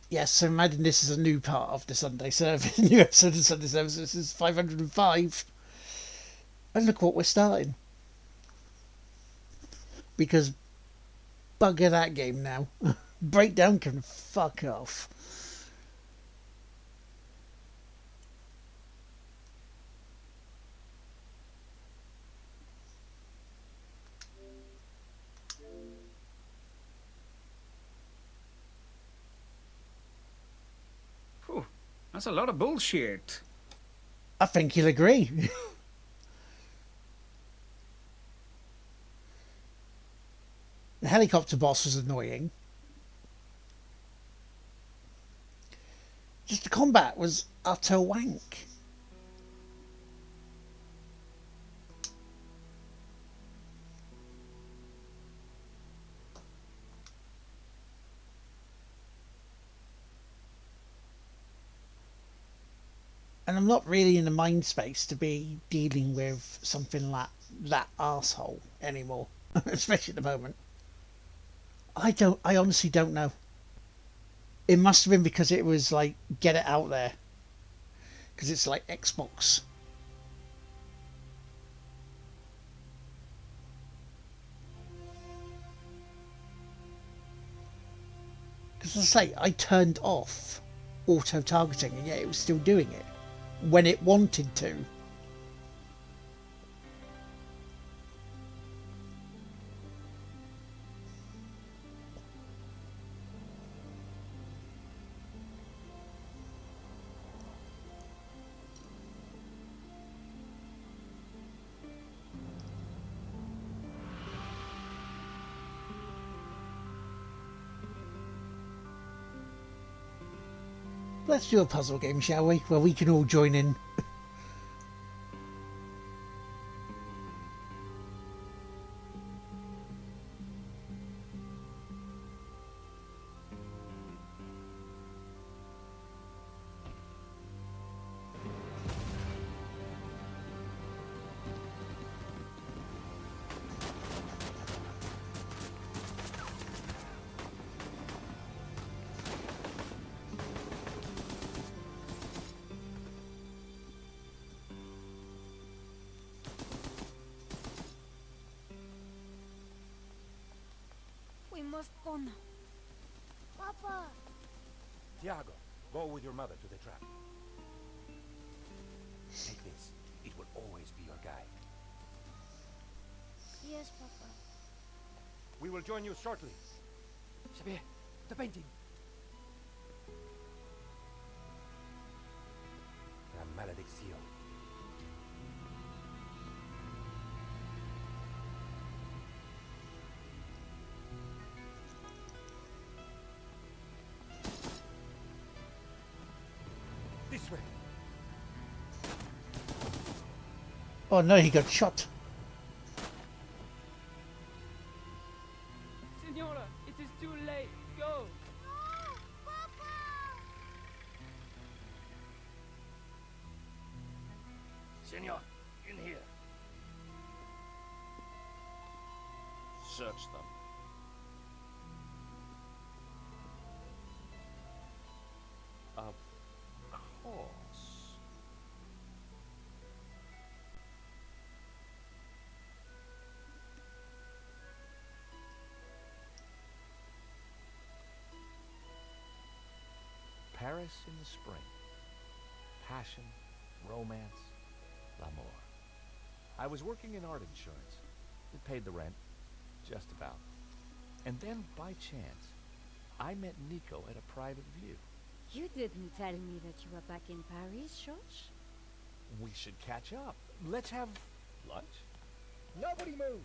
Yes, so imagine this is a new part of the Sunday service, new episode of Sunday service. This is 505. And look what we're starting. Because bugger that game now. Breakdown can fuck off. Whew, that's a lot of bullshit. I think you'll agree. The helicopter boss was annoying. Just the combat was utter wank. And I'm not really in the mind space to be dealing with something like that arsehole anymore. Especially at the moment. I honestly don't know. It must have been because it was like, get it out there. Because it's like Xbox. Because as I say, I turned off auto targeting and yet it was still doing it when it wanted to. Let's do a puzzle game, shall we? Where we can all join in. We must go now. Papa! Tiago, go with your mother to the trap. Take this. It will always be your guide. Yes, Papa. We will join you shortly. Xavier, the painting. La maledicción. This way. Oh no, he got shot. Senora, it is too late. Go. Senor, in here. Search them. Of course. Paris in the spring. Passion, romance, l'amour. I was working in art insurance. It paid the rent, just about. And then, by chance, I met Nico at a private view. You didn't tell me that you were back in Paris, George? We should catch up. Let's have lunch. Nobody move.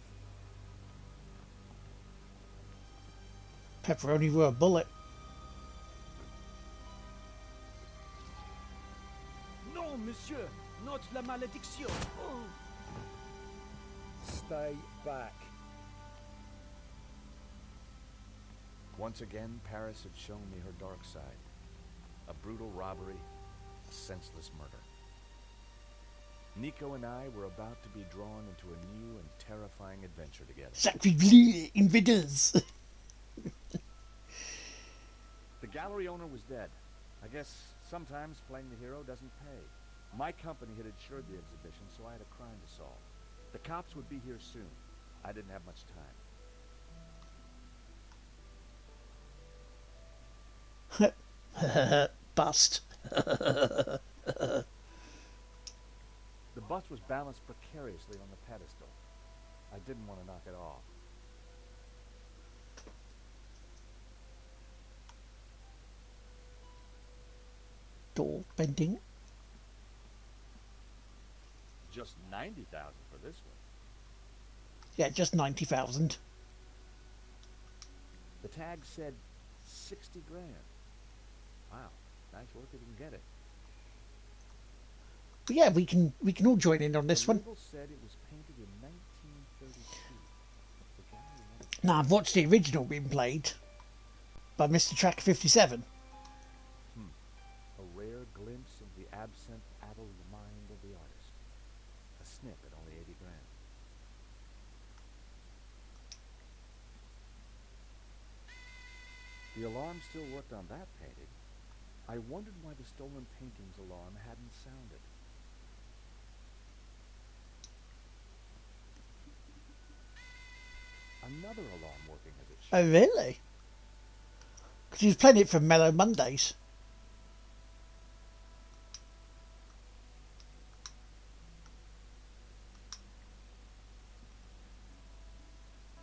Pepperoni were a bullet. Non, monsieur. Not la malédiction. Oh. Stay back. Once again, Paris had shown me her dark side. A brutal robbery, a senseless murder. Nico and I were about to be drawn into a new and terrifying adventure together. Sacre bleu, invaders. The gallery owner was dead. I guess sometimes playing the hero doesn't pay. My company had insured the exhibition, so I had a crime to solve. The cops would be here soon. I didn't have much time. Bust. The bus was balanced precariously on the pedestal. I didn't want to knock it off. Door bending. Just 90,000 for this one. Yeah, just 90,000. The tag said 60 grand. Wow, nice work if you can get it. But yeah, we can all join in on this The one. label said it was painted in 1932. The gallery wanted Now I've watched the original being played by Mr. Track 57. a rare glimpse of the absent-addled mind of the artist. A snip at only 80 grand. The alarm still worked on that painting. I wondered why the stolen painting's alarm hadn't sounded. Another alarm working as it should. Oh really? Because he was playing it for Mellow Mondays.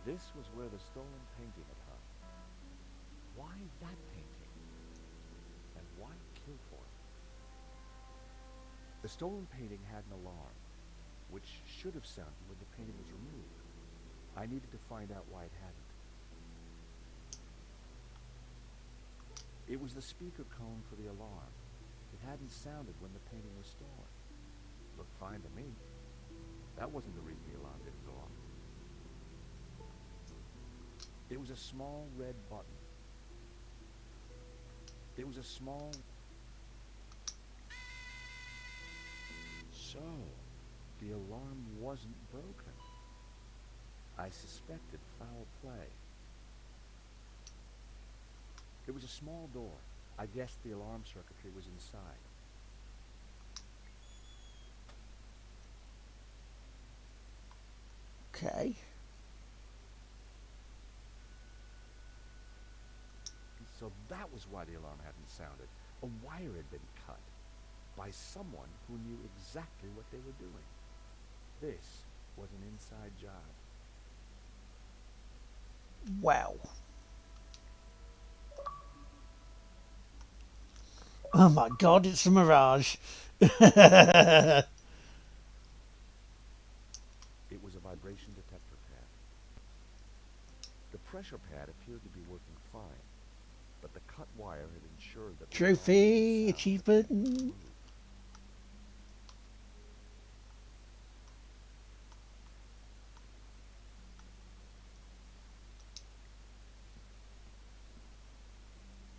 This was where the stolen painting had hung. Why that painting? And why kill for it? The stolen painting had an alarm, which should have sounded when the painting was removed. I needed to find out why it hadn't. It was the speaker cone for the alarm. It hadn't sounded when the painting was stolen. Looked fine to me. That wasn't the reason the alarm didn't go off. It was a small red button. It was a small... So, the alarm wasn't broken. I suspected foul play. It was a small door. I guessed the alarm circuitry was inside. Okay. So that was why the alarm hadn't sounded. A wire had been cut by someone who knew exactly what they were doing. This was an inside job. Wow. Oh my god, it's a mirage. It was a vibration detector pad. The pressure pad appeared to be working fine, but the cut wire had ensured that the Trophy, alarm achievement.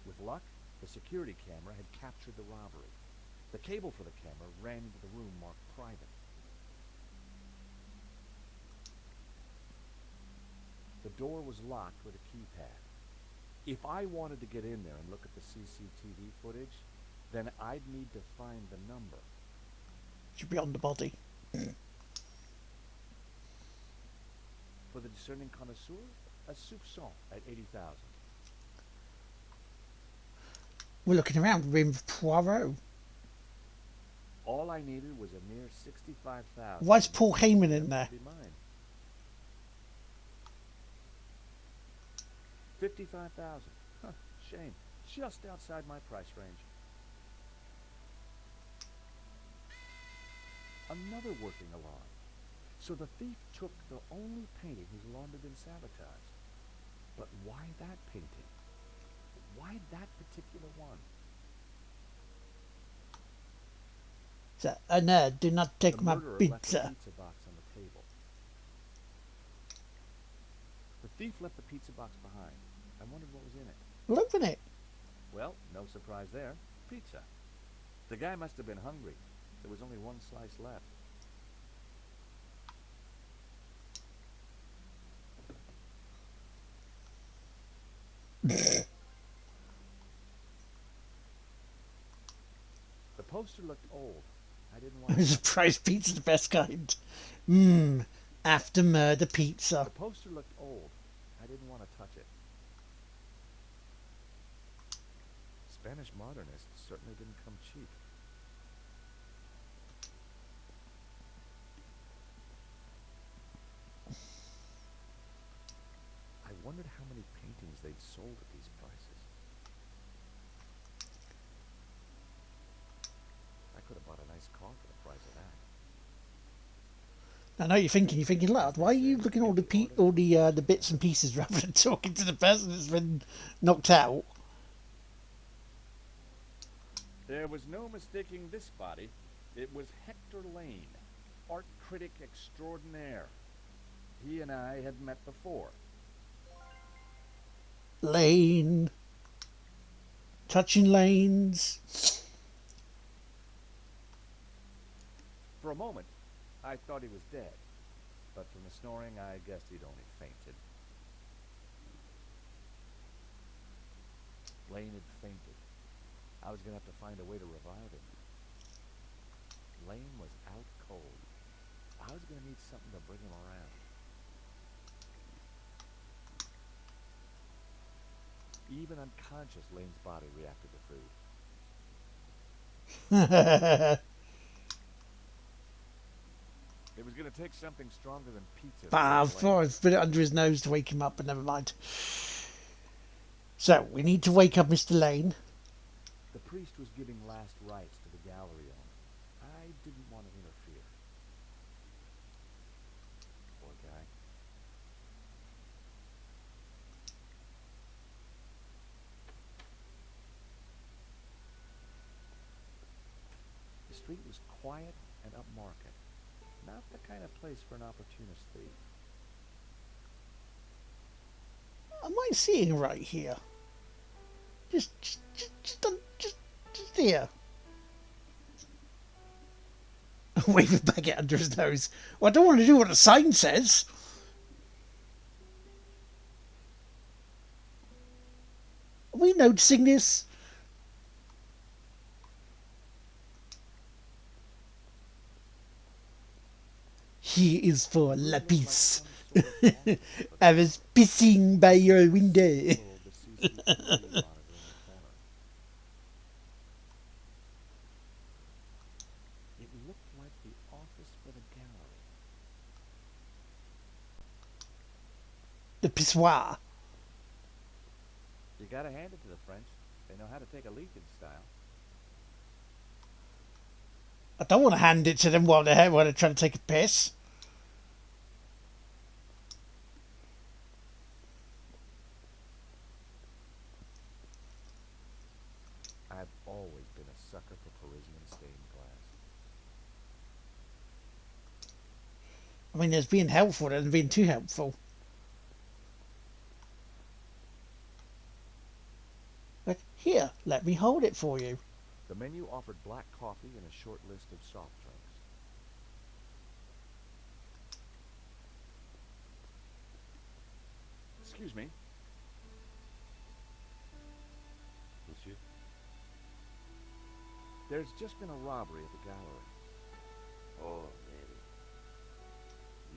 With luck, the security camera had captured the robbery. The cable for the camera ran into the room marked private. The door was locked with a keypad. If I wanted to get in there and look at the CCTV footage, then I'd need to find the number. Should be on the body. For the discerning connoisseur, a soupçon at 80,000. We're looking around the room of Poirot. All I needed was a mere 65,000. Why's Paul Heyman in there? Be mine. 55,000. Huh, shame. Just outside my price range. Another working alarm. So the thief took the only painting whose alarm had been sabotaged. But why that painting? Why that particular one? So, no, do not take The my murderer left the pizza. pizza box on the table. The thief left the pizza box behind. I wondered what was in it. Look at it. Well, no surprise there. Pizza. The guy must have been hungry. There was only one slice left. poster looked old. I didn't want to. Surprise pizza's the best kind. After murder pizza. The poster looked old. I didn't want to touch it. Spanish modernists certainly didn't come cheap. I wondered how many paintings they'd sold at these prices. I could have bought a nice car for the price of that. I know you're thinking, lad, why are you looking at all the bits and pieces rather than talking to the person that's been knocked out? There was no mistaking this body. It was Hector Lane, art critic extraordinaire. He and I had met before. Lane. Touching lanes. For a moment, I thought he was dead, but from the snoring, I guessed he'd only fainted. Lane had fainted. I was going to have to find a way to revive him. Lane was out cold. I was going to need something to bring him around. Even unconscious, Lane's body reacted to food. It was going to take something stronger than pizza. I thought I'd put it under his nose to wake him up, but never mind. So, we need to wake up Mr. Lane. The priest was giving last rites to the gallery owner. I didn't want to interfere. Poor guy. The street was quiet and upmarket. Not the kind of place for an opportunist thief. Am I seeing right here? Just here. Wave a baguette under his nose. Well, I don't want to do what the sign says. Are we noticing this? He is for lapis. I was pissing by your window. It looked like the office for the gallery. The pissoir. You gotta hand it to the French. They know how to take a leak in style. I don't want to hand it to them while they're trying to take a piss. I've always been a sucker for Parisian stained glass. I mean, there's being helpful and being too helpful. But here, let me hold it for you. The menu offered black coffee and a short list of soft drinks. Excuse me. Monsieur? There's just been a robbery at the gallery. Oh, really?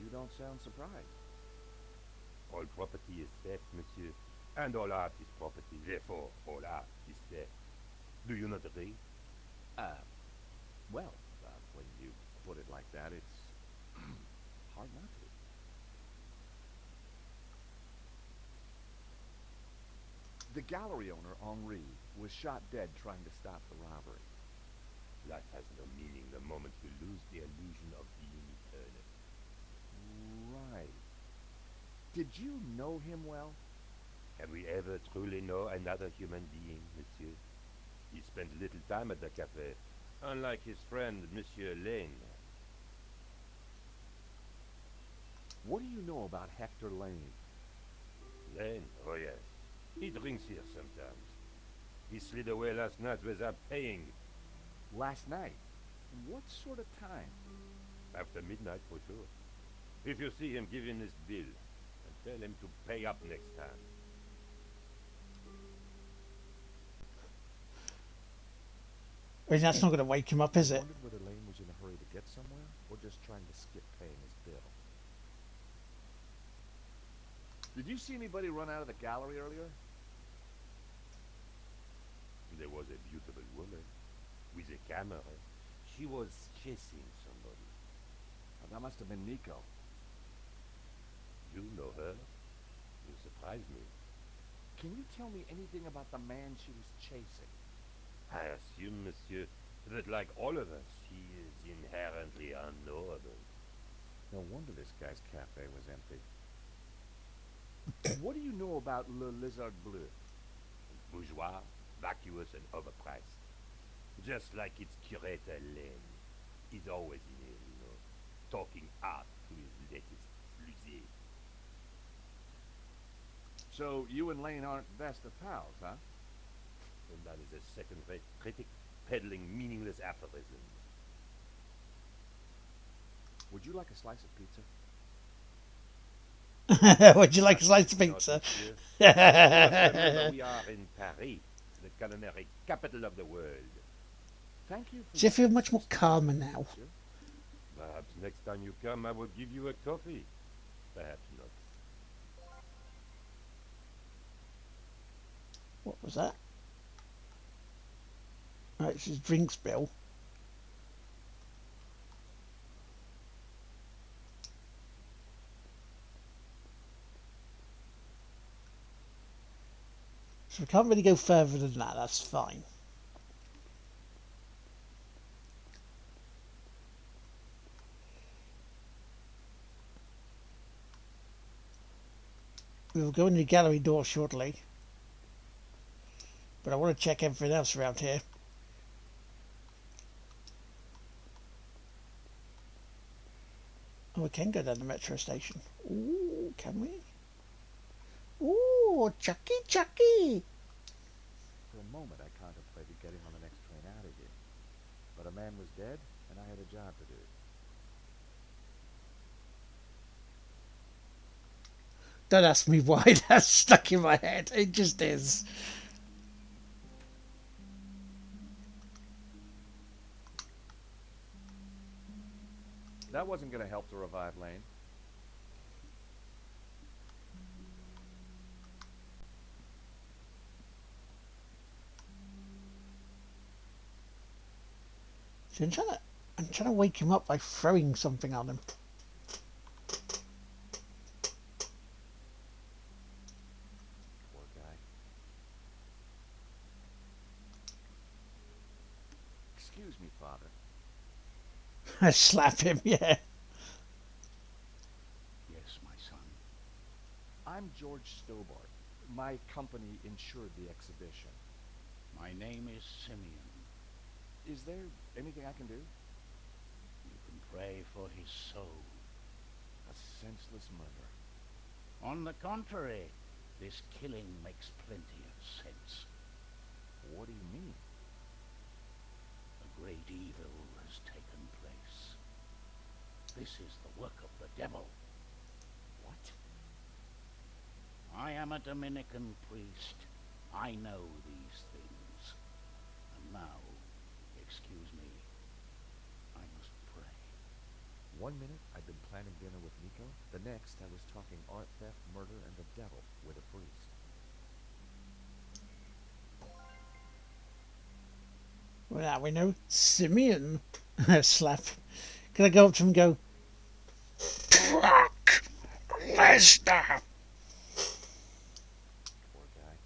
You don't sound surprised. All property is theft, monsieur. And all art is property. Therefore, all art is theft. Do you not agree? Well, when you put it like that, it's hard not to. The gallery owner, Henri, was shot dead trying to stop the robbery. That has no meaning the moment you lose the illusion of being eternal. Right. Did you know him well? Can we ever truly know another human being, monsieur? He spent little time at the cafe, unlike his friend, Monsieur Lane. What do you know about Hector Lane? Lane? Oh, yes. He drinks here sometimes. He slid away last night without paying. Last night? What sort of time? After midnight, for sure. If you see him, give him this bill, and tell him to pay up next time. I mean, that's not going to wake him up, is I it? wondered whether Lane was in a hurry to get somewhere, or just trying to skip paying his bill. Did you see anybody run out of the gallery earlier? There was a beautiful woman with a camera. She was chasing somebody. Oh, that must have been Nico. You know her? You surprised me. Can you tell me anything about the man she was chasing? I assume, monsieur, that like all of us, he is inherently unknowable. No wonder this guy's cafe was empty. What do you know about Le Lizard Bleu? Bourgeois, vacuous, and overpriced. Just like its curator Lane. He's always in here, you know, talking art to his latest fusée. So you and Lane aren't best of pals, huh? And that is a second-rate critic peddling meaningless aphorisms. Would you like a slice of pizza? Would you like a slice of Not pizza? monsieur. You must remember we are in Paris, the culinary capital of the world. Thank you for Do you feel your much more assistance, calmer now? monsieur. Perhaps next time you come, I will give you a coffee. Perhaps not. What was that? Right, it's his drinks bill. So we can't really go further than that, that's fine. We will go in the gallery door shortly. But I want to check everything else around here. Oh, we can go down the metro station. Ooh, can we? Ooh, Chucky, Chucky! For a moment, I contemplated getting on the next train out of here. But a man was dead, and I had a job to do. Don't ask me why that's stuck in my head. It just is. That wasn't going to help to revive Lane. So I'm trying to wake him up by throwing something on him. Poor guy. Excuse me, Father. I slap him, yeah. Yes, my son. I'm George Stobart. My company insured the exhibition. My name is Simeon. Is there anything I can do? You can pray for his soul. A senseless murder. On the contrary, this killing makes plenty of sense. What do you mean? A great evil has taken place. This is the work of the devil. What? I am a Dominican priest. I know these things. And now, excuse me, I must pray. 1 minute, I'd been planning dinner with Nico. The next, I was talking art theft, murder, and the devil with a priest. Well, now we know Simeon. Slap. Can I go up to him and go, Brock Lesnar? Poor guy.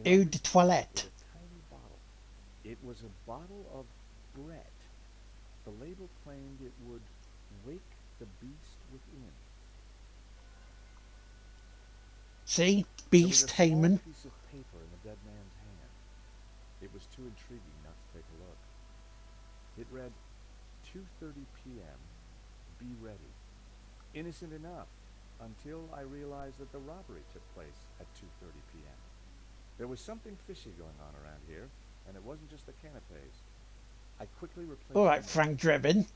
Eau de toilette. A tiny bottle. It was a bottle of Brett. The label claimed it would wake the beast within. See? There was Beast a small Heyman. piece of paper in the dead man's hand. It was too intriguing not to take a look. It read, 2:30 p.m. Be ready. Innocent enough, until I realized that the robbery took place at 2:30 p.m. There was something fishy going on around here, and it wasn't just the canapes. I quickly replaced All right, the note. Frank Drebin.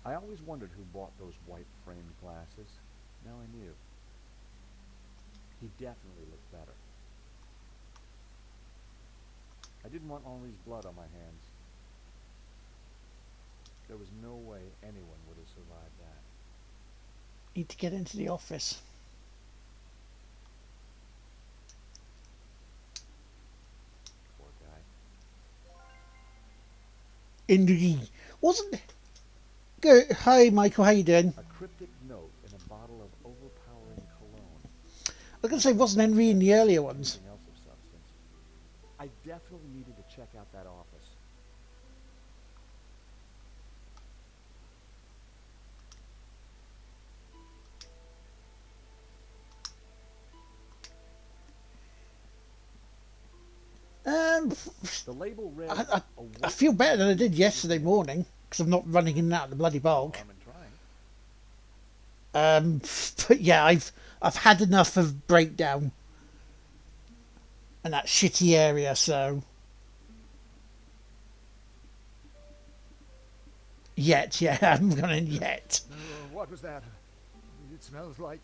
I always wondered who bought those white-framed glasses. Now I knew. He definitely looked better. I didn't want Henri's blood on my hands. There was no way anyone would have survived that. Need to get into the office. Poor guy. Indeed. Wasn't... Good. Hi, Michael. How you doing? A cryptic note in a bottle of overpowering cologne. I was going to say, wasn't Henry in the earlier ones? Anything else of substance. I definitely needed to check out that office. The label read, I feel better than I did yesterday morning because I'm not running in and out of the bloody bog. harm in trying. But yeah, I've had enough of breakdown and that shitty area. So yeah, I haven't gone in yet. What was that? It smells like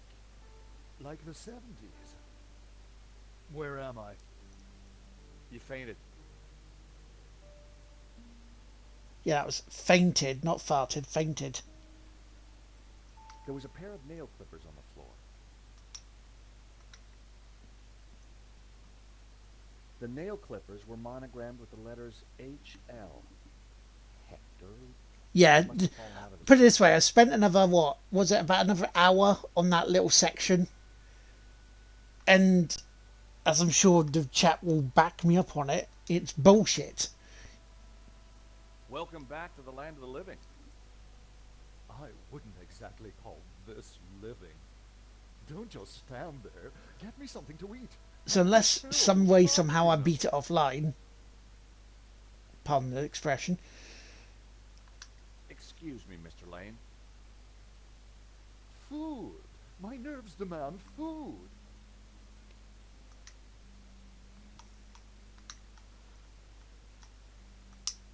the 70s. Where am I? You fainted. Yeah, that was fainted, not farted. Fainted. There was a pair of nail clippers on the floor. The nail clippers were monogrammed with the letters HL. Hector. Yeah, Must have fallen out of his put it this way, I spent another, what, was it about another hour on that little section? And as I'm sure the chat will back me up on it, it's bullshit. Welcome back to the land of the living. I wouldn't exactly call this living. Don't just stand there. Get me something to eat. So unless some way, somehow I beat it offline, pardon the expression. Excuse me, Mr. Lane. Food. My nerves demand food.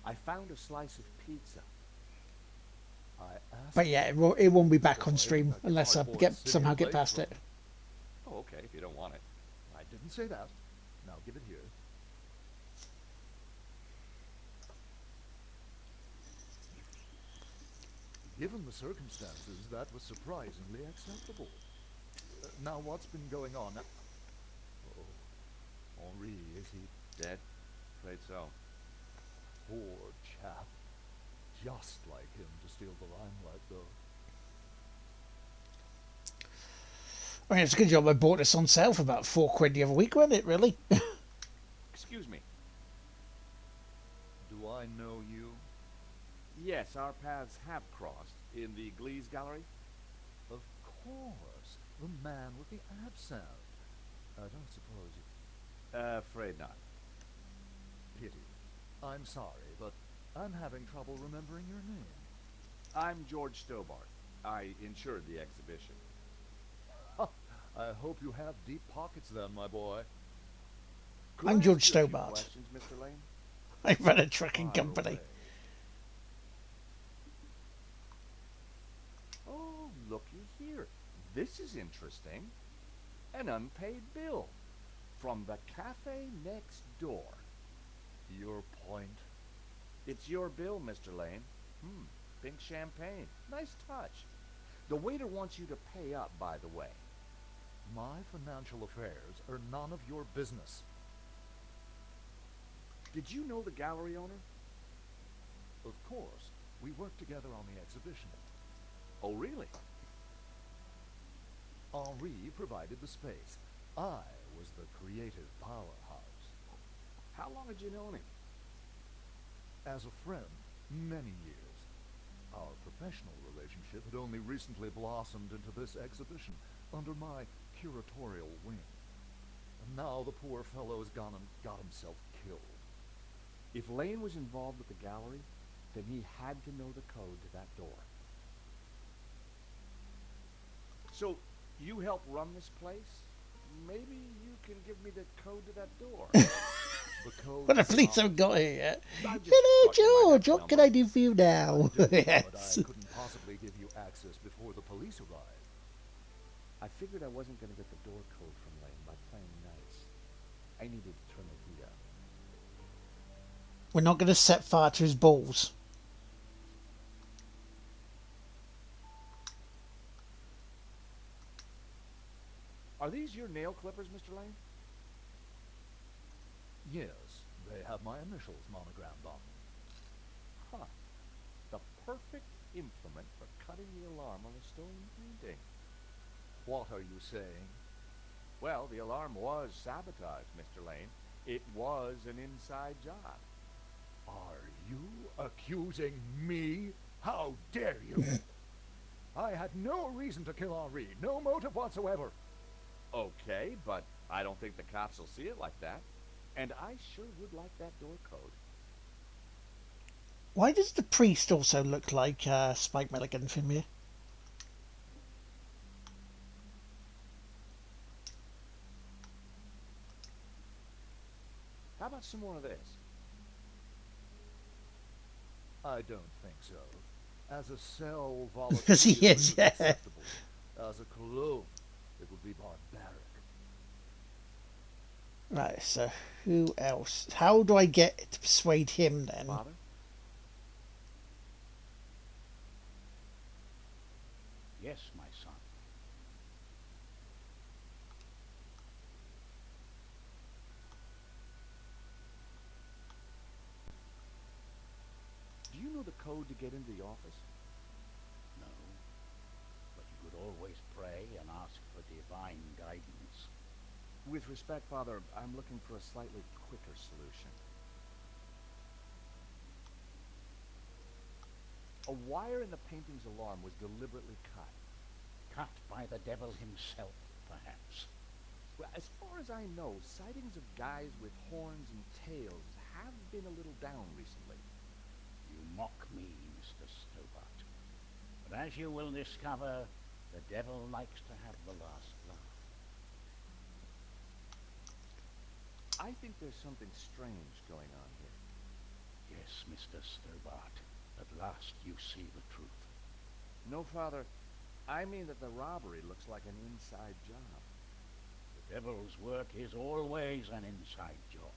I found a slice of pizza. I asked. But yeah, it won't be back on stream unless I somehow get past it. Oh, okay, if you don't want it. I didn't say that. Now give it here. Given the circumstances, that was surprisingly acceptable. Now, what's been going on? Oh, Henri, is he Dead? Afraid so. poor chap? Just like him to steal the limelight, though. I mean, it's a good job I bought this on sale for about £4 the other week, wasn't it, really? Excuse me. Do I know you? Yes, our paths have crossed in the Glee's Gallery. Of course. The man with the absinthe. I don't suppose you... Afraid not. Pity. I'm sorry, but I'm having trouble remembering your name. I'm George Stobart. I insured the exhibition. I hope you have deep pockets then, my boy. Could I'm I George ask you a few Stobart. questions, Mr. Lane? I run a trucking Fire company. away. Oh, looky here. This is interesting. An unpaid bill from the cafe next door. Your point? It's your bill, Mr. Lane. Pink champagne. Nice touch. The waiter wants you to pay up, by the way. My financial affairs are none of your business. Did you know the gallery owner? Of course. We worked together on the exhibition. Oh, really? Henri provided the space. I was the creative powerhouse. How long had you known him? As a friend, many years. Our professional relationship had only recently blossomed into this exhibition under my curatorial wing. And now the poor fellow has gone and got himself killed. If Lane was involved with the gallery, then he had to know the code to that door. So, you help run this place? Maybe you can give me the code to that door. The code Well, the to police unlock- haven't got here yet. I just Hello, thought you might have George. the What can number. I do for you now? I do, Yes. but I couldn't possibly give you access before the police arrived. I figured I wasn't going to get the door code from Lane by playing nice. I needed to turn the heat up. We're not going to set fire to his balls. Are these your nail clippers, Mr. Lane? Yes, they have my initials monogrammed on them. Huh. The perfect implement for cutting the alarm on a stolen painting. What are you saying? Well, the alarm was sabotaged, Mr. Lane. It was an inside job. Are you accusing me? How dare you? I had no reason to kill Henri, no motive whatsoever. Okay, but I don't think the cops will see it like that. And I sure would like that door code. Why does the priest also look like Spike Milligan from here? How about some more of this? I don't think so. As a cell volatile, Because he it is, would be yeah. acceptable. As a cologne, it would be barbaric. Right, so who else? How do I get to persuade him then? Father? Yes, my son. Do you know the code to get into the office? No. But you could always pray and ask for divine guidance. With respect, Father, I'm looking for a slightly quicker solution. A wire in the painting's alarm was deliberately cut. Cut by the devil himself, perhaps. Well, as far as I know, sightings of guys with horns and tails have been a little down recently. You mock me, Mr. Stobart. But as you will discover, the devil likes to have the last laugh. I think there's something strange going on here. Yes, Mr. Stobart. At last you see the truth. No, Father, I mean that the robbery looks like an inside job. The devil's work is always an inside job.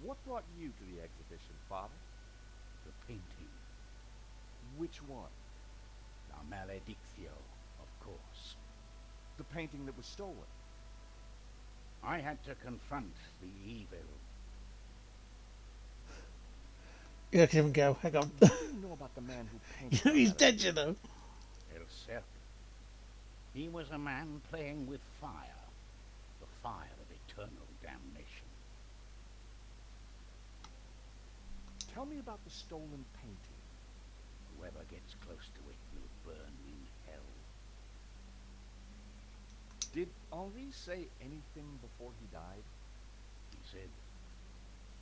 What brought you to the exhibition, Father? The painting. Which one? La Maledictio, of course. The painting that was stolen. I had to confront the evil. Look at him go. Hang on. What do you know about the man who painted He's that? dead, you know. El Serpent. He was a man playing with fire. The fire of eternal damnation. Tell me about the stolen painting. Whoever gets close to it will burn in hell. Did Henri say anything before he died? He said,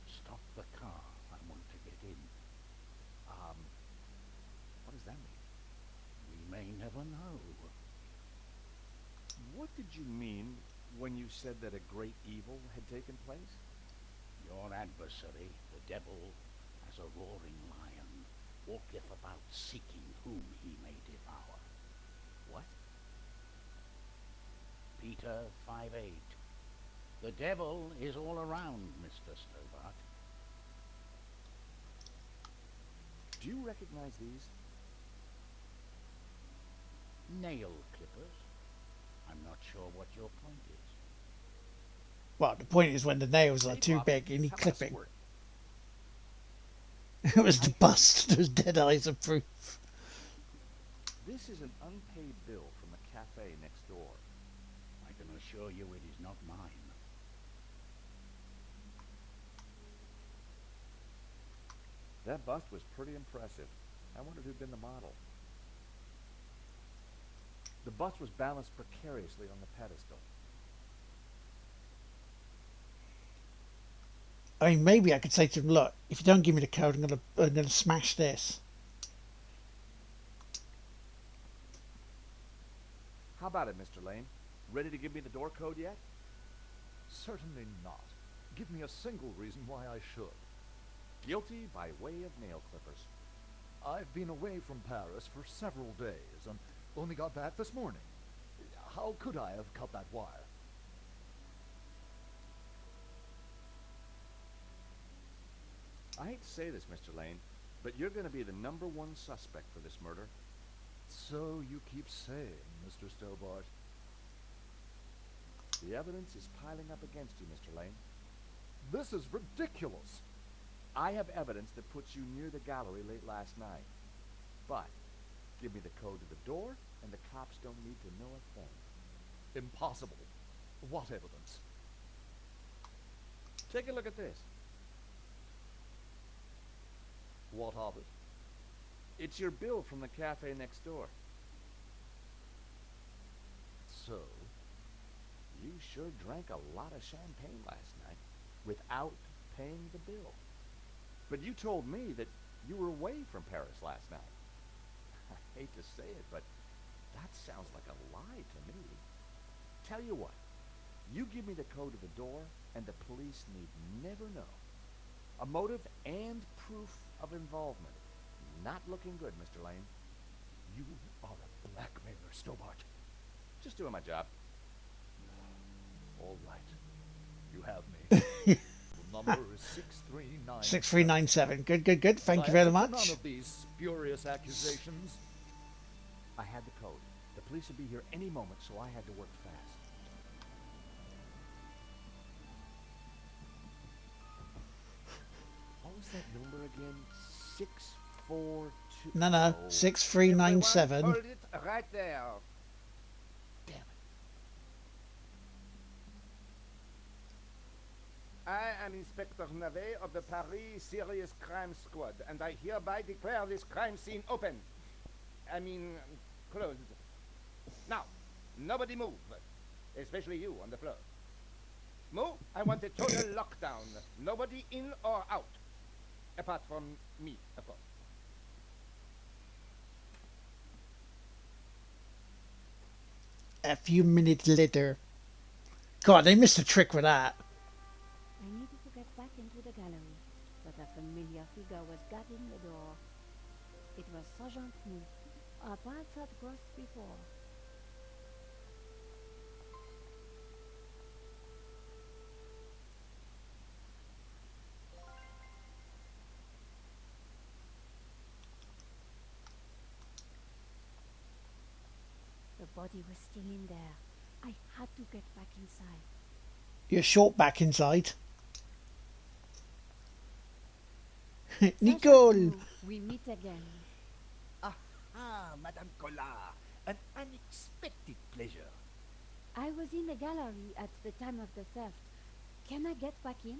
"Stop the car. I want to get in." What does that mean? We may never know. What did you mean when you said that a great evil had taken place? Your adversary, the devil, as a roaring lion, walketh about seeking whom he may devour. What? Peter 5:8. The devil is all around, Mr. Stobart. Do you recognize these? Nail clippers. I'm not sure what your point is. Well, the point is when the nails are Hey, too Bob, big, you need how about a clipping. squirt? It was the bust. Those dead eyes are proof. This is an unpaid bill from a cafe next door. I can assure you it is not mine. That bust was pretty impressive. I wondered who'd been the model. The bust was balanced precariously on the pedestal. I mean, maybe I could say to him, look, if you don't give me the code, I'm gonna smash this. How about it, Mr. Lane? Ready to give me the door code yet? Certainly not. Give me a single reason why I should. Guilty by way of nail clippers. I've been away from Paris for several days and only got back this morning. How could I have cut that wire? I hate to say this, Mr. Lane, but you're going to be the #1 suspect for this murder. So you keep saying, Mr. Stobart. The evidence is piling up against you, Mr. Lane. This is ridiculous. I have evidence that puts you near the gallery late last night. But give me the code to the door, and the cops don't need to know a thing. Impossible. What evidence? Take a look at this. What of it? It's your bill from the cafe next door. So, You sure drank a lot of champagne last night without paying the bill. But you told me that you were away from Paris last night. I hate to say it, but that sounds like a lie to me. Tell you what, you give me the code to the door, and the police need never know. A motive and proof of involvement. Not looking good, Mr. Lane. you are a blackmailer, Stobart. Just doing my job. All right. You have me. The number is 639. 6397. Good, good, good. Thank you I very answer much. None of these spurious accusations. I had the code. The police would be here any moment, so I had to work fast. What was that number again? 642. No, Oh, 6397. Hold it right there. damn it. I am Inspector Navet of the Paris Serious Crime Squad, and I hereby declare this crime scene open. Closed. Now, nobody move, especially you on the floor. Move, I want a total lockdown. Nobody in or out. Apart from me, of course. A few minutes later. God, they missed a trick with that. I needed to get back into the gallery, but a familiar figure was guarding the door. It was Sergeant Mu. Our paths had crossed before. The body was still in there. I had to get back inside. You're short back inside. Nicole! Sergeant Mu, we meet again. Ah, Madame Collard, an unexpected pleasure. I was in the gallery at the time of the theft. Can I get back in?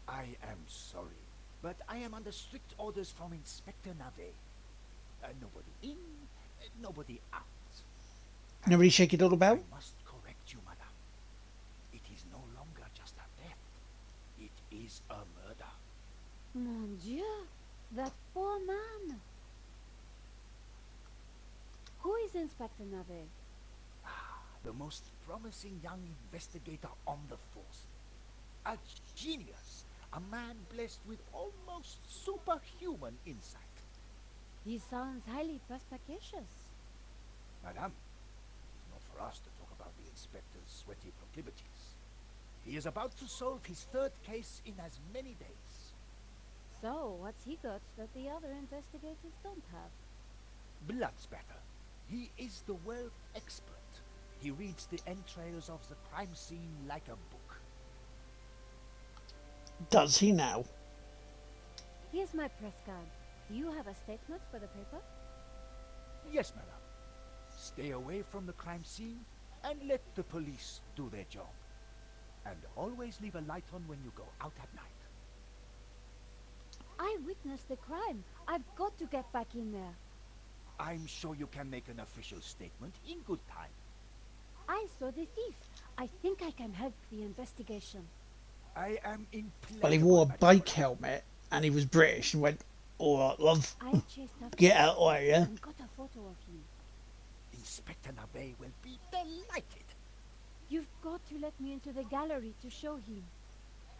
I am sorry, but I am under strict orders from Inspector Navet. Nobody in, nobody out. Nobody shake your little bell? I must correct you, madame. It is no longer just a theft. It is a murder. Mon Dieu, that poor man. Who is Inspector Navet? The most promising young investigator on the force. A genius. A man blessed with almost superhuman insight. He sounds highly perspicacious. Madame, it is not for us to talk about the inspector's sweaty proclivities. He is about to solve his third case in as many days. So, what's he got that the other investigators don't have? Blood spatter. He is the world expert. He reads the entrails of the crime scene like a book. Does he now? Here's my press card. Do you have a statement for the paper? Yes, madame. Stay away from the crime scene and let the police do their job. And always leave a light on when you go out at night. I witnessed the crime. I've got to get back in there. I'm sure you can make an official statement in good time. I saw the thief. I think I can help the investigation. I am in Well, he wore a bike helmet and he was British and went, alright, love, I chased after get him out of here. and got a photo of him. Inspector Navet will be delighted. You've got to let me into the gallery to show him.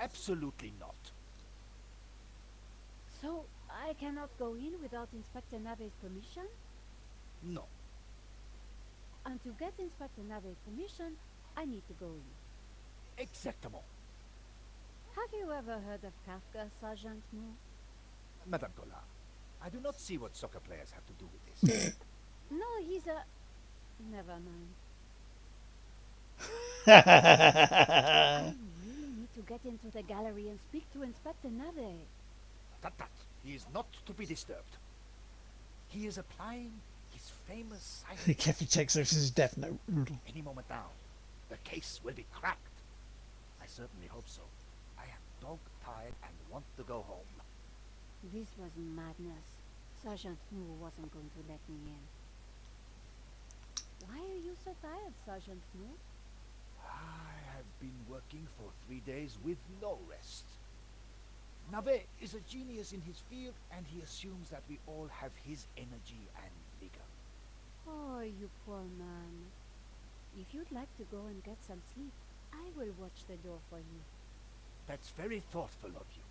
Absolutely not. So, I cannot go in without Inspector Nave's permission? No. And to get Inspector Nave's permission, I need to go in. Exactement. Have you ever heard of Kafka, Sergeant Moore? Madame Collard, I do not see what soccer players have to do with this. No, he's a... Never mind. I really need to get into the gallery and speak to Inspector Nave. Tut. He is not to be disturbed. He is applying his famous silent... Keffy takes off his death note. Any moment now, the case will be cracked. I certainly hope so. I am dog-tired and want to go home. This was madness. Sergeant Moore wasn't going to let me in. Why are you so tired, Sergeant Moore? I have been working for 3 days with no rest. Nave is a genius in his field, and he assumes that we all have his energy and vigor. Oh, you poor man. If you'd like to go and get some sleep, I will watch the door for you. That's very thoughtful of you.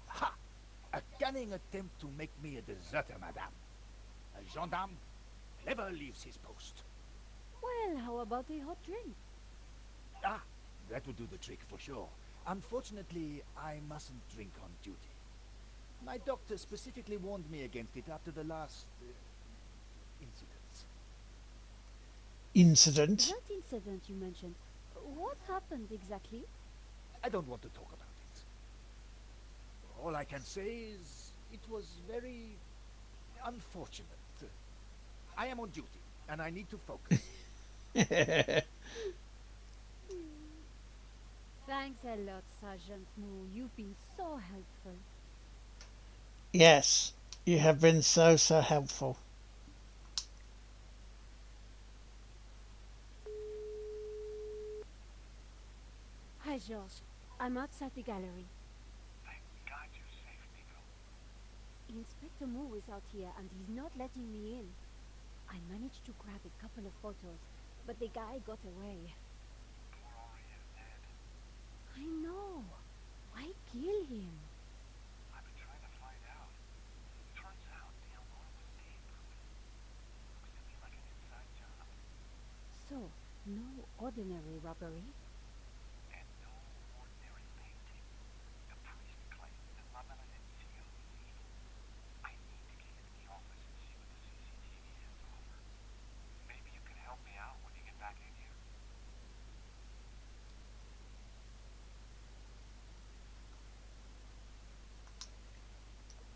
Ha! A cunning attempt to make me a deserter, madame. A gendarme never leaves his post. Well, how about a hot drink? Ah, that would do the trick for sure. Unfortunately, I mustn't drink on duty. My doctor specifically warned me against it after the last... incidents. Incident? That incident you mentioned, what happened exactly? I don't want to talk about it. All I can say is it was very unfortunate. I am on duty, and I need to focus. Thanks a lot, Sergeant Moore. You've been so helpful. Yes, you have been so helpful. Hi, George. I'm outside the gallery. Thank God you're safe, Nico. Inspector Moore is out here and he's not letting me in. I managed to grab a couple of photos, but the guy got away. Poor Henri is dead. I know. Why kill him? I've been trying to find out. Turns out the alarm was tampered with. Looks to me like an inside job. So, no ordinary robbery? And no ordinary painting. The priest claims that La Melanie sealed the deal. I need to get into the office and see what the CCTV has to offer. Maybe you can help me out when you get back in here.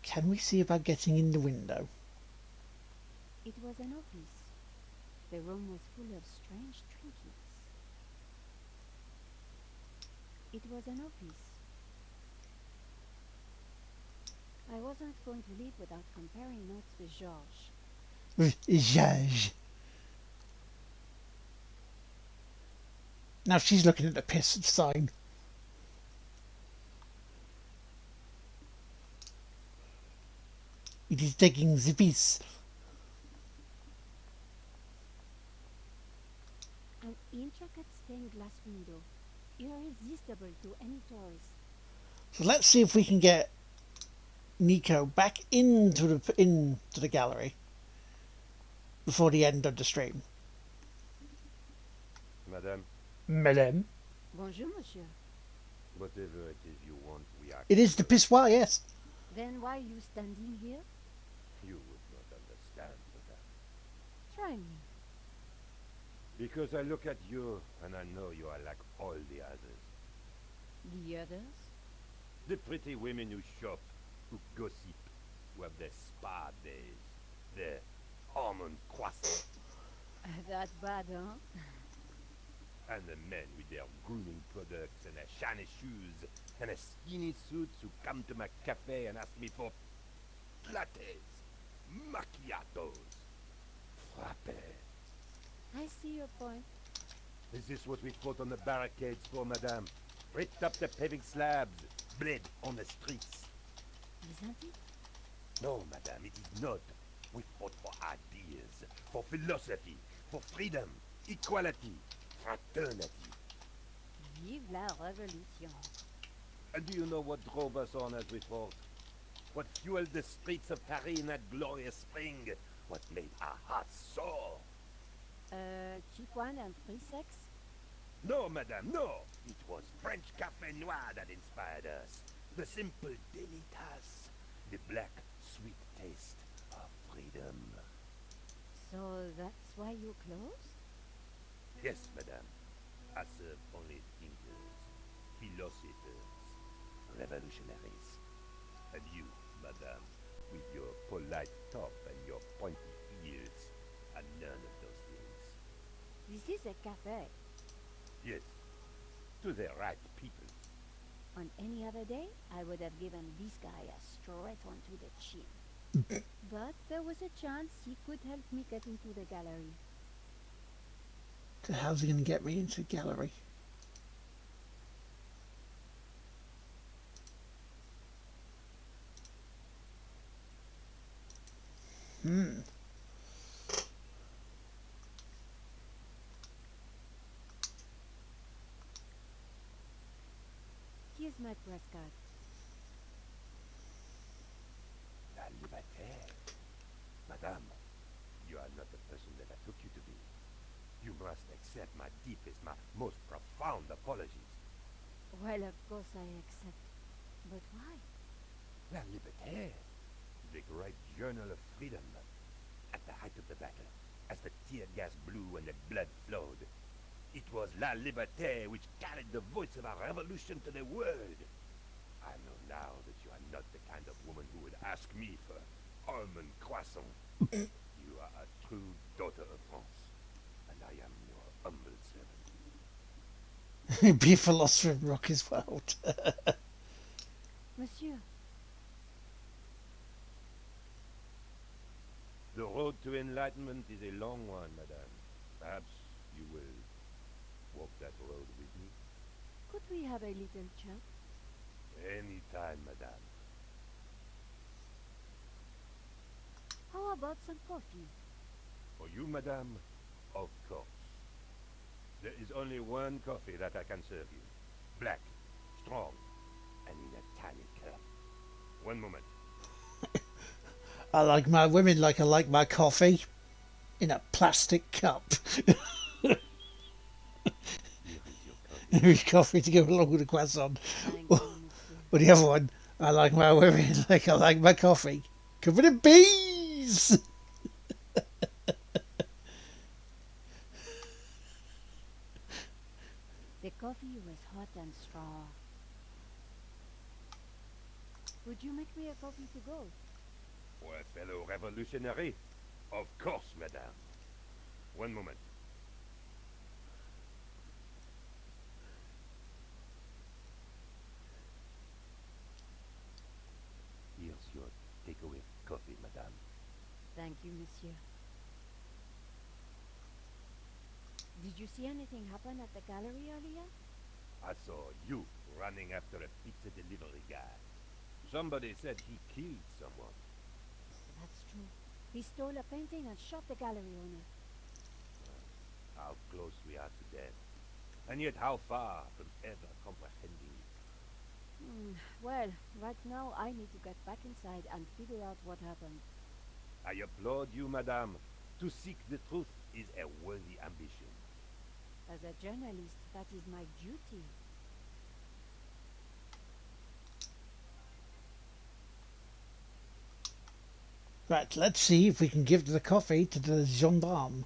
Can we see about getting in the window? It was an office. The room was full of strange trinkets. It was an office. I wasn't going to leave without comparing notes with Georges. Zhazh. Now she's looking at the piss sign. It is digging the piece. An intricate stained glass window, irresistible to any tourist. So let's see if we can get Nico back into the gallery before the end of the stream. Madame, Madame. Bonjour, monsieur. whatever it is you want, we are... It is the pissoir, yes. Then why are you standing here? You would not understand, madame. Try me. Because I look at you, and I know you are like all the others. The others? The pretty women who shop, who gossip, who have their spa days, their almond croissants, That bad, huh? and the men with their grooming products and their shiny shoes and their skinny suits who come to my cafe and ask me for lattes, macchiatos, frappes. I see your point. Is this what we fought on the barricades for, madame? Ripped up the paving slabs, bled on the streets. Isn't it? No, madame, it is not. We fought for ideas, for philosophy, for freedom, equality, fraternity. Vive la Révolution. And do you know what drove us on as we fought? What fueled the streets of Paris in that glorious spring? What made our hearts soar? Cheap wine and free sex? No, madame, no! It was French café noir that inspired us. The simple delitas. The black, sweet taste of freedom. So that's why you closed? Yes, madame. I serve only thinkers, philosophers, revolutionaries. And you, madame, with your polite top and your pointy ears, are none of those things. This is a cafe. Yes, to the right people. On any other day, I would have given this guy a straight onto the chin. But there was a chance he could help me get into the gallery. So how's he going to get me into the gallery? Here's my press card. La liberté. Madame, you are not the person that I took you to be. You must accept my deepest, my most profound apologies. Well, of course I accept. But why? La liberté, the great journal of freedom. At the height of the battle, as the tear gas blew and the blood flowed, it was La Liberté which carried the voice of our revolution to the world. I know now that you are not the kind of woman who would ask me for almond croissant. You are a true daughter of France, and I am your humble servant. Be a philosopher in Rocky's world. Monsieur, The road to enlightenment is a long one, madame. Perhaps you will walk that road with me? could we have a little chat? Any time, madame. How about some coffee? For you, madame, of course. There is only one coffee that I can serve you. Black, strong, and in a tiny cup. One moment. I like my women like I like my coffee. In a plastic cup. Here is your coffee. Coffee to go along with the croissant. Thank you, monsieur. Or the other one, I like my women like I like my coffee. Covered in bees! The coffee was hot and strong. Would you make me a coffee to go? For a fellow revolutionary? Of course, madame. One moment. Here's your takeaway coffee, madame. Thank you, monsieur. Did you see anything happen at the gallery earlier? I saw you running after a pizza delivery guy. Somebody said he killed someone. That's true. He stole a painting and shot the gallery owner. How close we are to death. And yet how far from ever comprehending it. Well, right now I need to get back inside and figure out what happened. I applaud you, madame. To seek the truth is a worthy ambition. As a journalist, that is my duty. Right, let's see if we can give the coffee to the gendarme.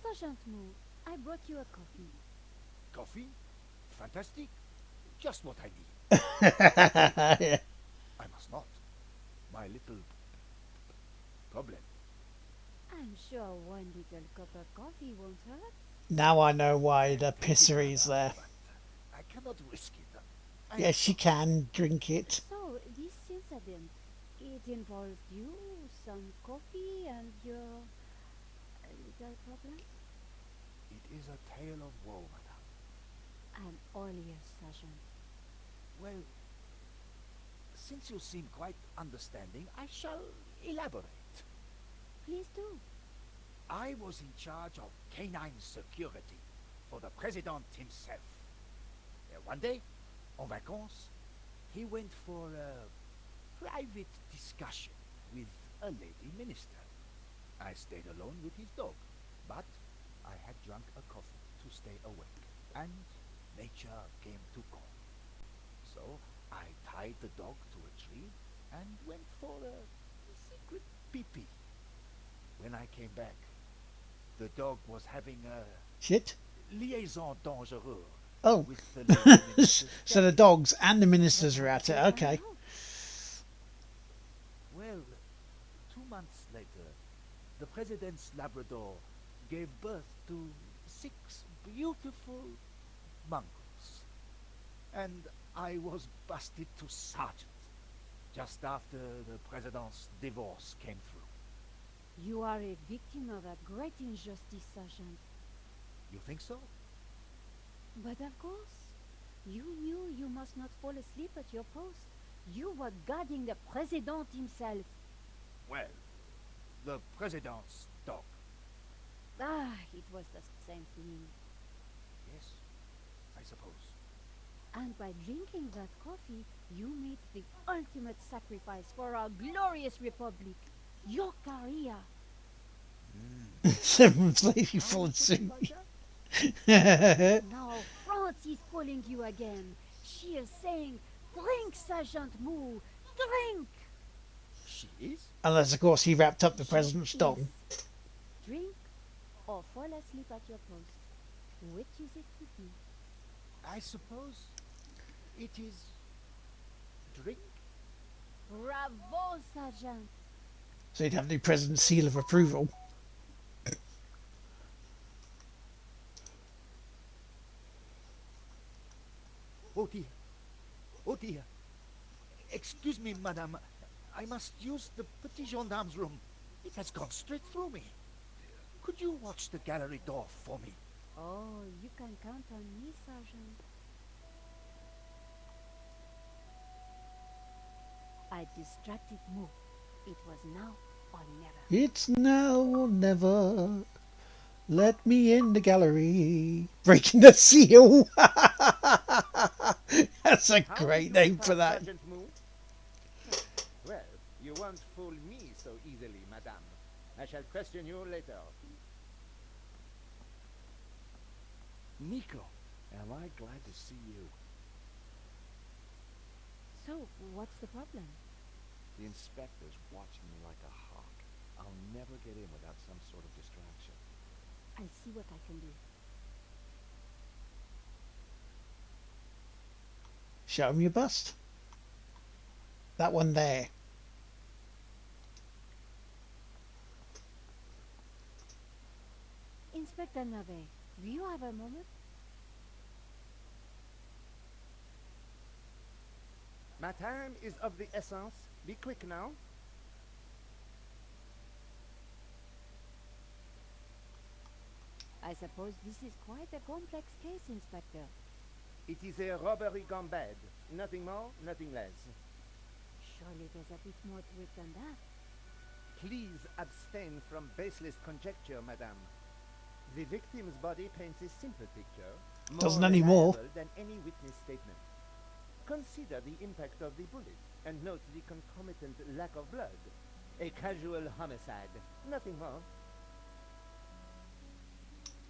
Sergeant Moore, I brought you a coffee. Coffee? Fantastic. Just what I need. Yeah. I must not. My little problem. I'm sure one little cup of coffee won't hurt. Now I know why the pissery's there. But I cannot risk it. Yes, you can drink it. So, this incident, it involved you, some coffee, and your little problem? It is a tale of woe, madame. I'm all ears, Sergeant. Well, since you seem quite understanding, I shall elaborate. Please do. I was in charge of canine security for the president himself. One day, en vacances, he went for a private discussion with a lady minister. I stayed alone with his dog, but I had drunk a coffee to stay awake, and nature came to call. So I tied the dog to a tree and went for a secret pee-pee. When I came back, the dog was having a Shit. liaison dangereuse Oh. with the lady minister's So the deputy. dogs and the ministers are at it. Okay. Well, 2 months later, the president's Labrador gave birth to 6 beautiful mongrels. And I was busted to sergeant just after the president's divorce came through. You are a victim of a great injustice, Sergeant. You think so? But of course, you knew you must not fall asleep at your post. You were guarding the president himself. Well, the president's dog. Ah, it was the same thing. Yes, I suppose. And by drinking that coffee, you made the ultimate sacrifice for our glorious republic. Your career. Seventh lady followed suit. Now France is calling you again. She is saying, drink, Sergeant Moo, drink. She is? Unless, of course, he wrapped up the president's dog. Yes. Drink or fall asleep at your post. Which is it to be? I suppose it is drink? Bravo, Sergeant. So he'd have the president's seal of approval. Oh dear. Oh dear. Excuse me, madame. I must use the petit gendarme's room. It has gone straight through me. Could you watch the gallery door for me? Oh, you can count on me, Sergeant. I distracted Moo. It was now or never. It's now or never. Let me in the gallery. Breaking the seal. That's a How great you name pass, for that. Sergeant Moo? Well, you won't fool me so easily, madame. I shall question you later. Nico, am I glad to see you. So, what's the problem? The inspector's watching me like a hawk. I'll never get in without some sort of distraction. I'll see what I can do. Show him your bust. That one there. Inspector Navet, do you have a moment? My time is of the essence. Be quick now. I suppose this is quite a complex case, Inspector. It is a robbery gone bad. Nothing more, nothing less. Surely there's a bit more to it than that. Please abstain from baseless conjecture, madame. The victim's body paints a simple picture, more Doesn't anymore. reliable than any witness statement. Consider the impact of the bullet, and note the concomitant lack of blood. A casual homicide, nothing more.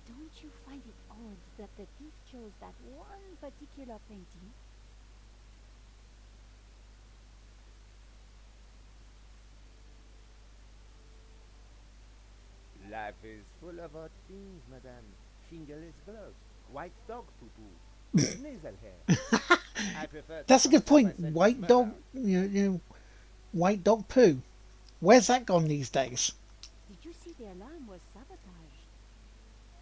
Don't you find it odd that the thief chose that one particular painting? Life is full of odd things, madame. Fingerless gloves, white dog poo-poo, nasal hair. I prefer to That's a good concern point. myself White with dog, murder. white dog poo. Where's that gone these days? Did you see the alarm was sabotaged?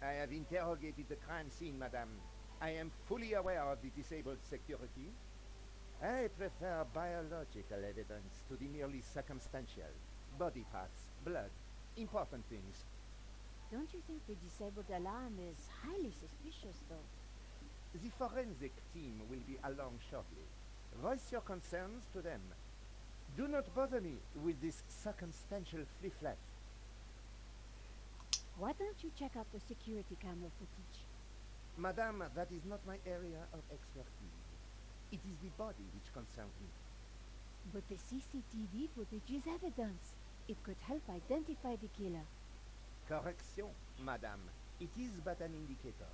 I have interrogated the crime scene, madame. I am fully aware of the disabled security. I prefer biological evidence to the merely circumstantial. Body parts, blood, important things. Don't you think the disabled alarm is highly suspicious, though? The forensic team will be along shortly. Voice your concerns to them. Do not bother me with this circumstantial fliff-flaff. Why don't you check out the security camera footage? Madame, that is not my area of expertise. It is the body which concerns me. But the CCTV footage is evidence. It could help identify the killer. Correction, madame. It is but an indicator.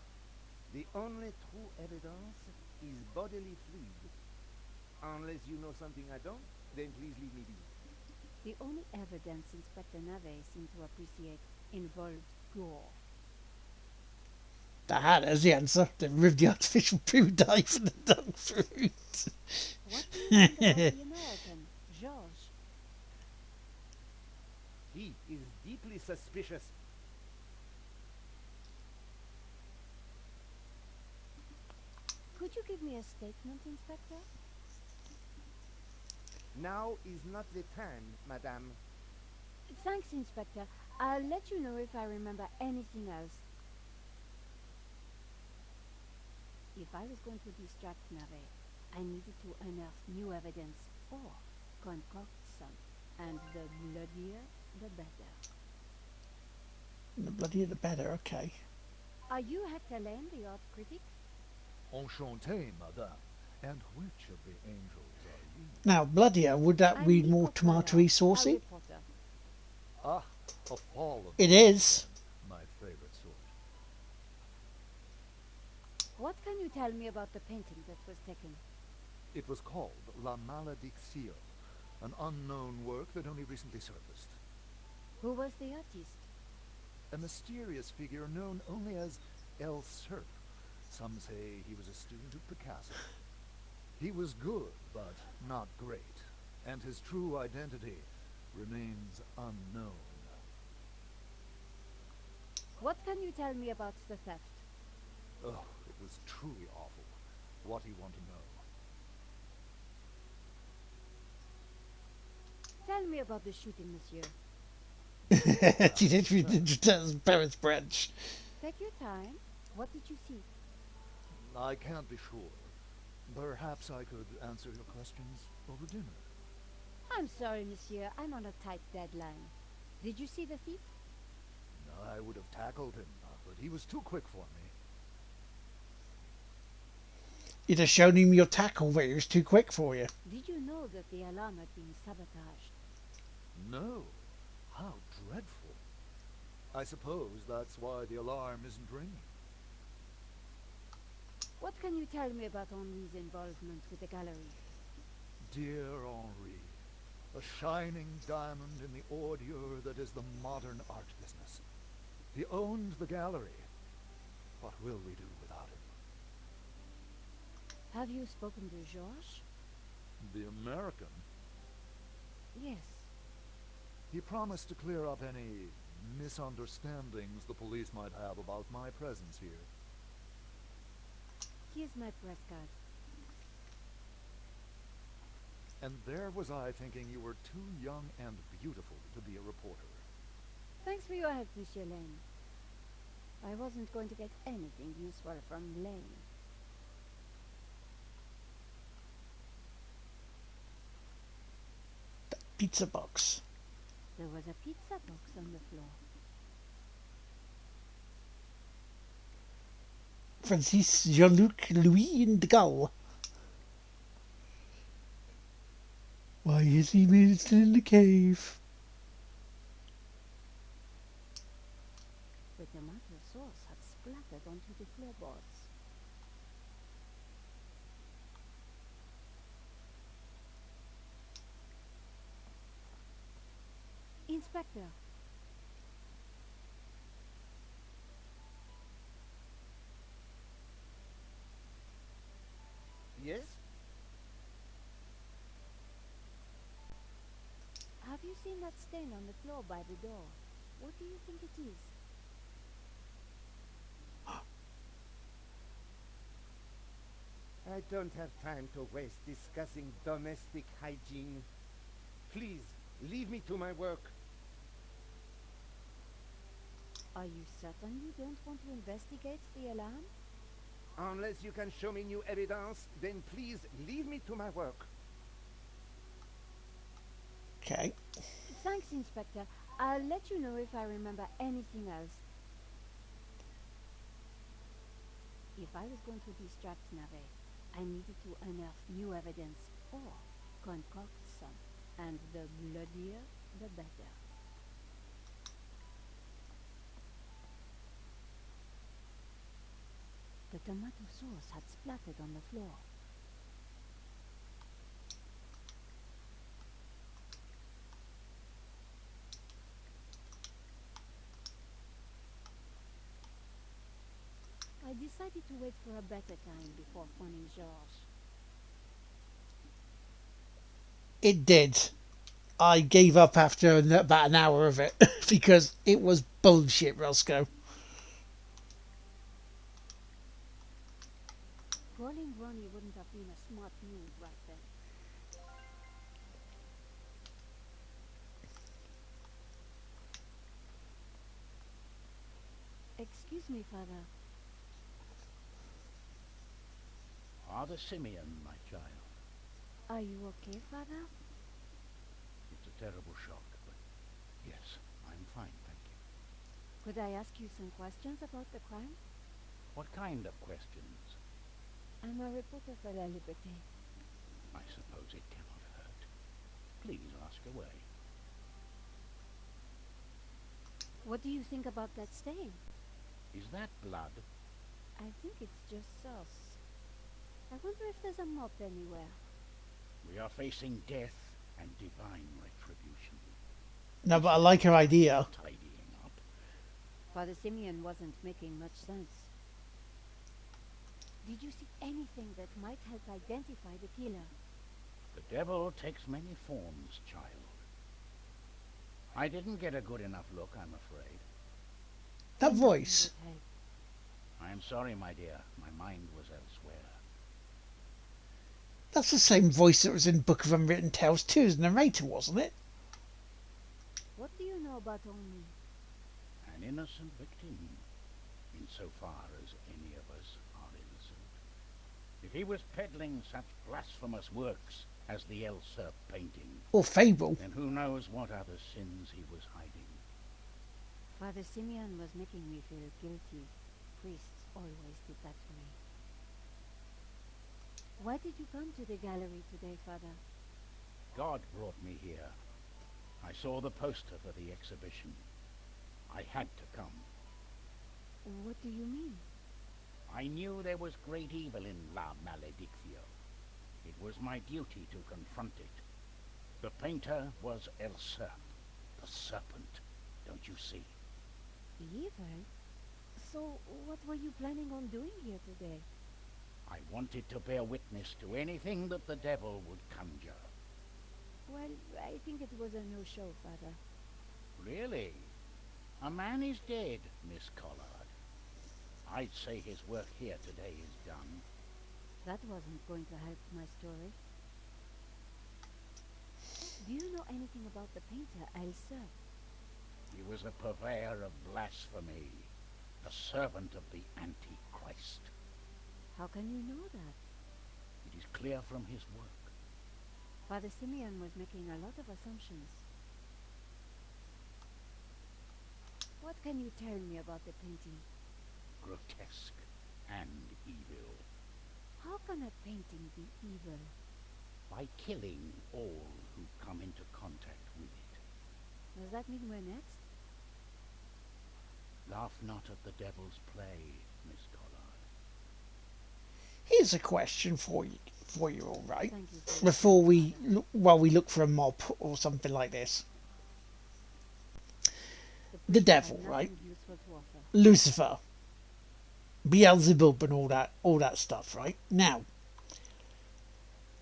The only true evidence is bodily fluid. Unless you know something I don't, then please leave me be. The only evidence Inspector Nave seemed to appreciate involved gore. There's the answer. They removed the artificial poo dye from the dog food. What do you think about the American, George? He is deeply suspicious. Could you give me a statement, Inspector? Now is not the time, madame. Thanks, Inspector. I'll let you know if I remember anything else. If I was going to distract Nave, I needed to unearth new evidence or concoct some. And the bloodier, the better. The bloodier the better, okay. Are you Hector Lane, the art critic? Enchanté, madame. And which of the angels are you? Now, bloodier, would that I'm read Nico more Coyle, tomatoey a saucy? reporter. Ah, a fallen. It is. My favorite sort. What can you tell me about the painting that was taken? It was called La Maledicción, an unknown work that only recently surfaced. Who was the artist? A mysterious figure known only as El Serp. Some say he was a student of Picasso. He was good, but not great, and his true identity remains unknown. What can you tell me about the theft? Oh, it was truly awful. What do you want to know? Tell me about the shooting, monsieur. Teenage Mutant Ninja Turtles Paris branch. Take your time. What did you see? I can't be sure. Perhaps I could answer your questions over dinner. I'm sorry, monsieur. I'm on a tight deadline. Did you see the thief? I would have tackled him, but he was too quick for me. You'd have shown him your tackle, but it was too quick for you. Did you know that the alarm had been sabotaged? No. How dreadful. I suppose that's why the alarm isn't ringing. What can you tell me about Henri's involvement with the gallery? Dear Henri, a shining diamond in the ordure that is the modern art business. He owned the gallery. What will we do without him? Have you spoken to Georges? The American? Yes. He promised to clear up any misunderstandings the police might have about my presence here. Here's my press card. And there was I thinking you were too young and beautiful to be a reporter. Thanks for your help, Monsieur Lane. I wasn't going to get anything useful from Lane. Pizza box. There was a pizza box on the floor. Francis Jean-Luc Louis in the Gull. Why is he still in the cave? The tomato sauce had splattered onto the floorboards. Inspector, Yes? have you seen that stain on the floor by the door? What do you think it is? I don't have time to waste discussing domestic hygiene. Please, leave me to my work. Are you certain you don't want to investigate the alarm? Unless you can show me new evidence, then please leave me to my work. Okay. Thanks, Inspector. I'll let you know if I remember anything else. If I was going to distract Nave, I needed to unearth new evidence or concoct some. And the bloodier, the better. The tomato sauce had splattered on the floor. I decided to wait for a better time before phoning Georges. It did. I gave up after about an hour of it because it was bullshit, Roscoe. Calling Ronnie wouldn't have been a smart move right then. Excuse me, Father. Father Simeon, my child. Are you okay, Father? It's a terrible shock, but yes, I'm fine, thank you. Could I ask you some questions about the crime? What kind of questions? I'm a reporter for La Liberté. I suppose it cannot hurt. Please ask away. What do you think about that stain? Is that blood? I think it's just sauce. I wonder if there's a mop anywhere. We are facing death and divine retribution. No, but I like her idea. Tidying up. Father Simeon wasn't making much sense. Did you see anything that might help identify the killer? The devil takes many forms, child. I didn't get a good enough look, I'm afraid. That voice. Would help. I am sorry, my dear. My mind was elsewhere. That's the same voice that was in Book of Unwritten Tales 2's narrator, wasn't it? What do you know about Henri? An innocent victim, insofar as any of us are innocent. If he was peddling such blasphemous works as the Serpent painting, Or Fable. then who knows what other sins he was hiding. Father Simeon was making me feel guilty. Priests always did that to me. Why did you come to the gallery today, Father? God brought me here. I saw the poster for the exhibition. I had to come. What do you mean? I knew there was great evil in La Maledictio. It was my duty to confront it. The painter was Serpent, the Serpent, don't you see? Evil? So, what were you planning on doing here today? I wanted to bear witness to anything that the devil would conjure. Well, I think it was a no-show, Father. Really? A man is dead, Miss Collard. I'd say his work here today is done. That wasn't going to help my story. Do you know anything about the painter, Serpent? He was a purveyor of blasphemy, a servant of the Antichrist. How can you know that? It is clear from his work. Father Simeon was making a lot of assumptions. What can you tell me about the painting? Grotesque and evil. How can a painting be evil? By killing all who come into contact with it. Does that mean we're next? Laugh not at the devil's play, Miss Collard. Here's a question for you, all right? Thank you. For Before we look for a mob or something like this. The priest had devil, nothing right? useful to offer. Lucifer, Beelzebub, and all that stuff, right? Now,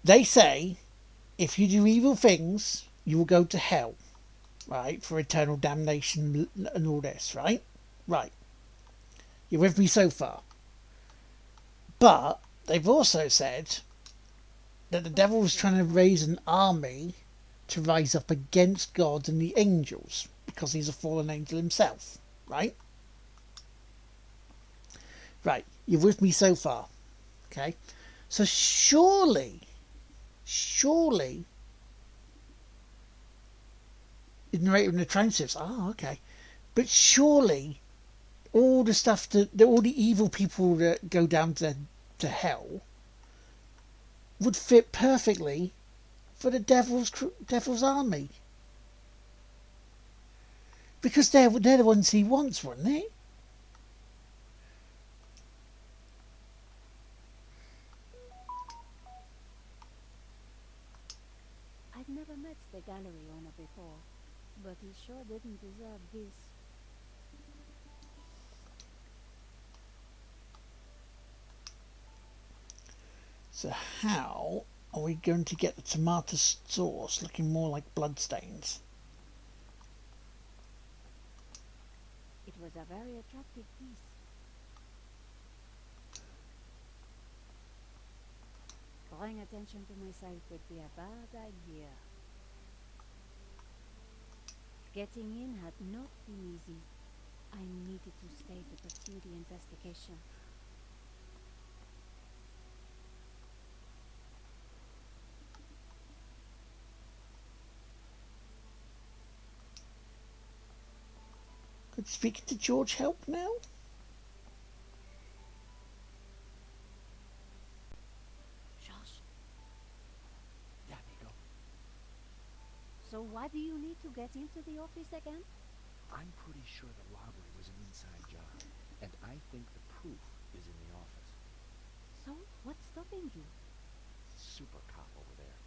they say if you do evil things, you will go to hell, right, for eternal damnation and all this, right? Right. You're with me so far. But they've also said that the devil was trying to raise an army to rise up against God and the angels because he's a fallen angel himself, right? Right, you're with me so far, okay? So surely, narrated in the transcripts. Oh, okay. But surely all the stuff all the evil people that go down to hell would fit perfectly for the devil's army, because they're the ones he wants, wouldn't they? I'd never met the gallery owner before, but he sure didn't deserve this. So how are we going to get the tomato sauce looking more like bloodstains? It was a very attractive piece. Drawing attention to myself would be a bad idea. Getting in had not been easy. I needed to stay to pursue the investigation. Could speaking to George help now? Josh, Yeah, Nico. so why do you need to get into the office again? I'm pretty sure the robbery was an inside job, and I think the proof is in the office. So, what's stopping you? Super cop over there.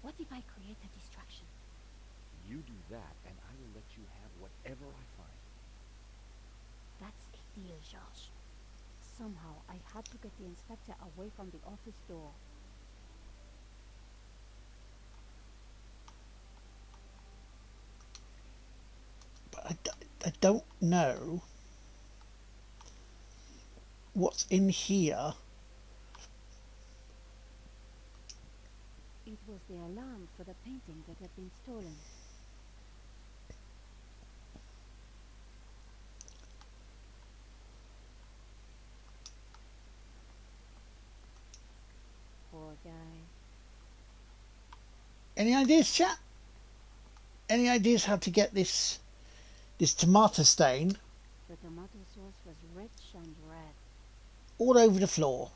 What if I create a distraction? You do that, and I will let you have whatever I find. That's a deal, Josh. Somehow, I had to get the inspector away from the office door. But I don't know what's in here. It was the alarm for the painting that had been stolen. Poor guy. Any ideas, chat? Any ideas how to get this tomato stain The tomato sauce was rich and red. all over the floor?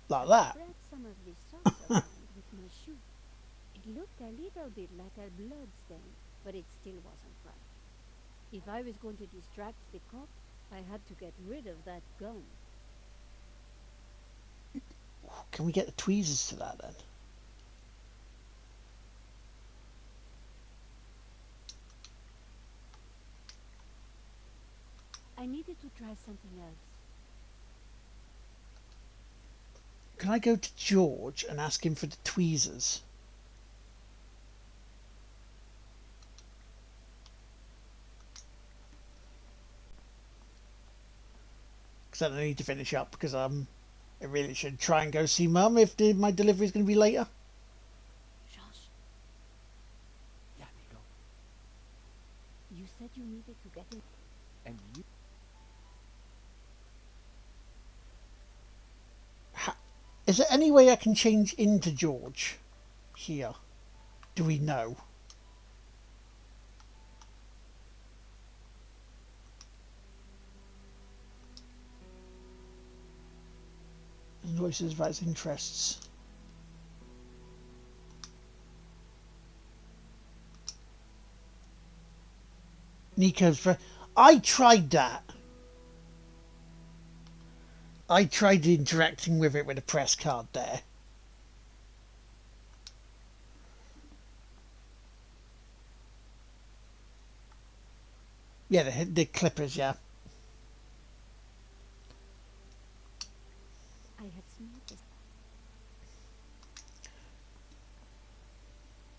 Like that. Spread some of this sauce around with my shoe. It looked a little bit like a blood stain, but it still wasn't right. If I was going to distract the cop, I had to get rid of that gun. Can we get the tweezers to that then? I needed to try something else. Can I go to George and ask him for the tweezers? Because I need to finish up, because I really should try and go see Mum if my delivery is going to be later. Josh, Yeah, Nico. you said you needed to get in. And you... Is there any way I can change into George here? Do we know? Voices about his interests. Nico's friend. I tried that. I tried interacting with it with a press card there. Yeah, the clippers, yeah. I had smelled this.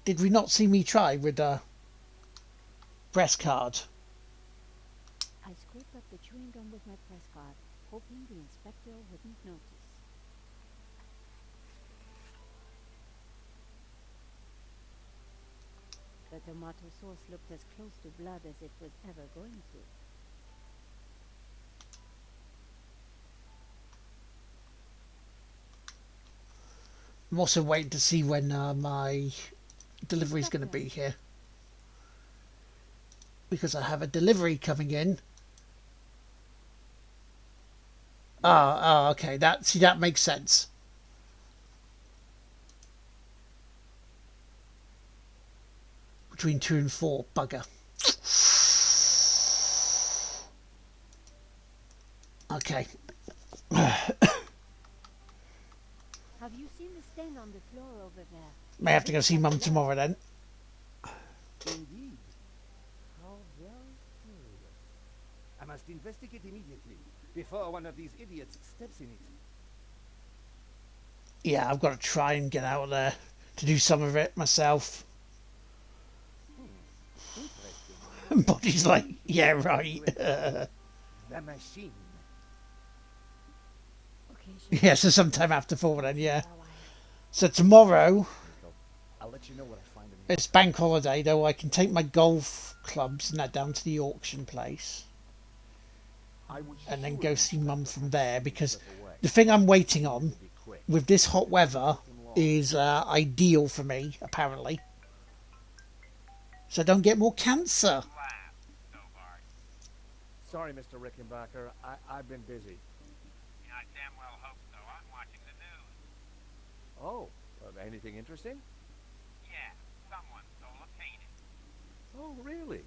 Did we not see me try with a press card? I scraped up the chewing gum with my press card, hoping the inspector wouldn't notice. The tomato sauce looked as close to blood as it was ever going to. I'm also waiting to see when my delivery's going to be here. Because I have a delivery coming in. Oh, okay. That makes sense. Between 2 and 4, bugger. Okay. Have you seen the stain on the floor over there? May have to go see Mum tomorrow then. Indeed. How very curious. I must investigate immediately before one of these idiots steps in it. Yeah, I've got to try and get out of there to do some of it myself. Interesting. And Body's like, yeah, right. The machine. Okay, Yeah, so sometime after 4 then, yeah. for a while. So tomorrow, I'll let you know what I find in it's bank holiday, though I can take my golf clubs and that down to the auction place. And then go see Mum from there, because the thing I'm waiting on with this hot weather is ideal for me, apparently. So I don't get more cancer. Sorry, Mr. Rickenbacker. I've been busy. Yeah, I damn well hope so. I'm watching the news. Oh, anything interesting? Yeah, someone stole a painting. Oh, really?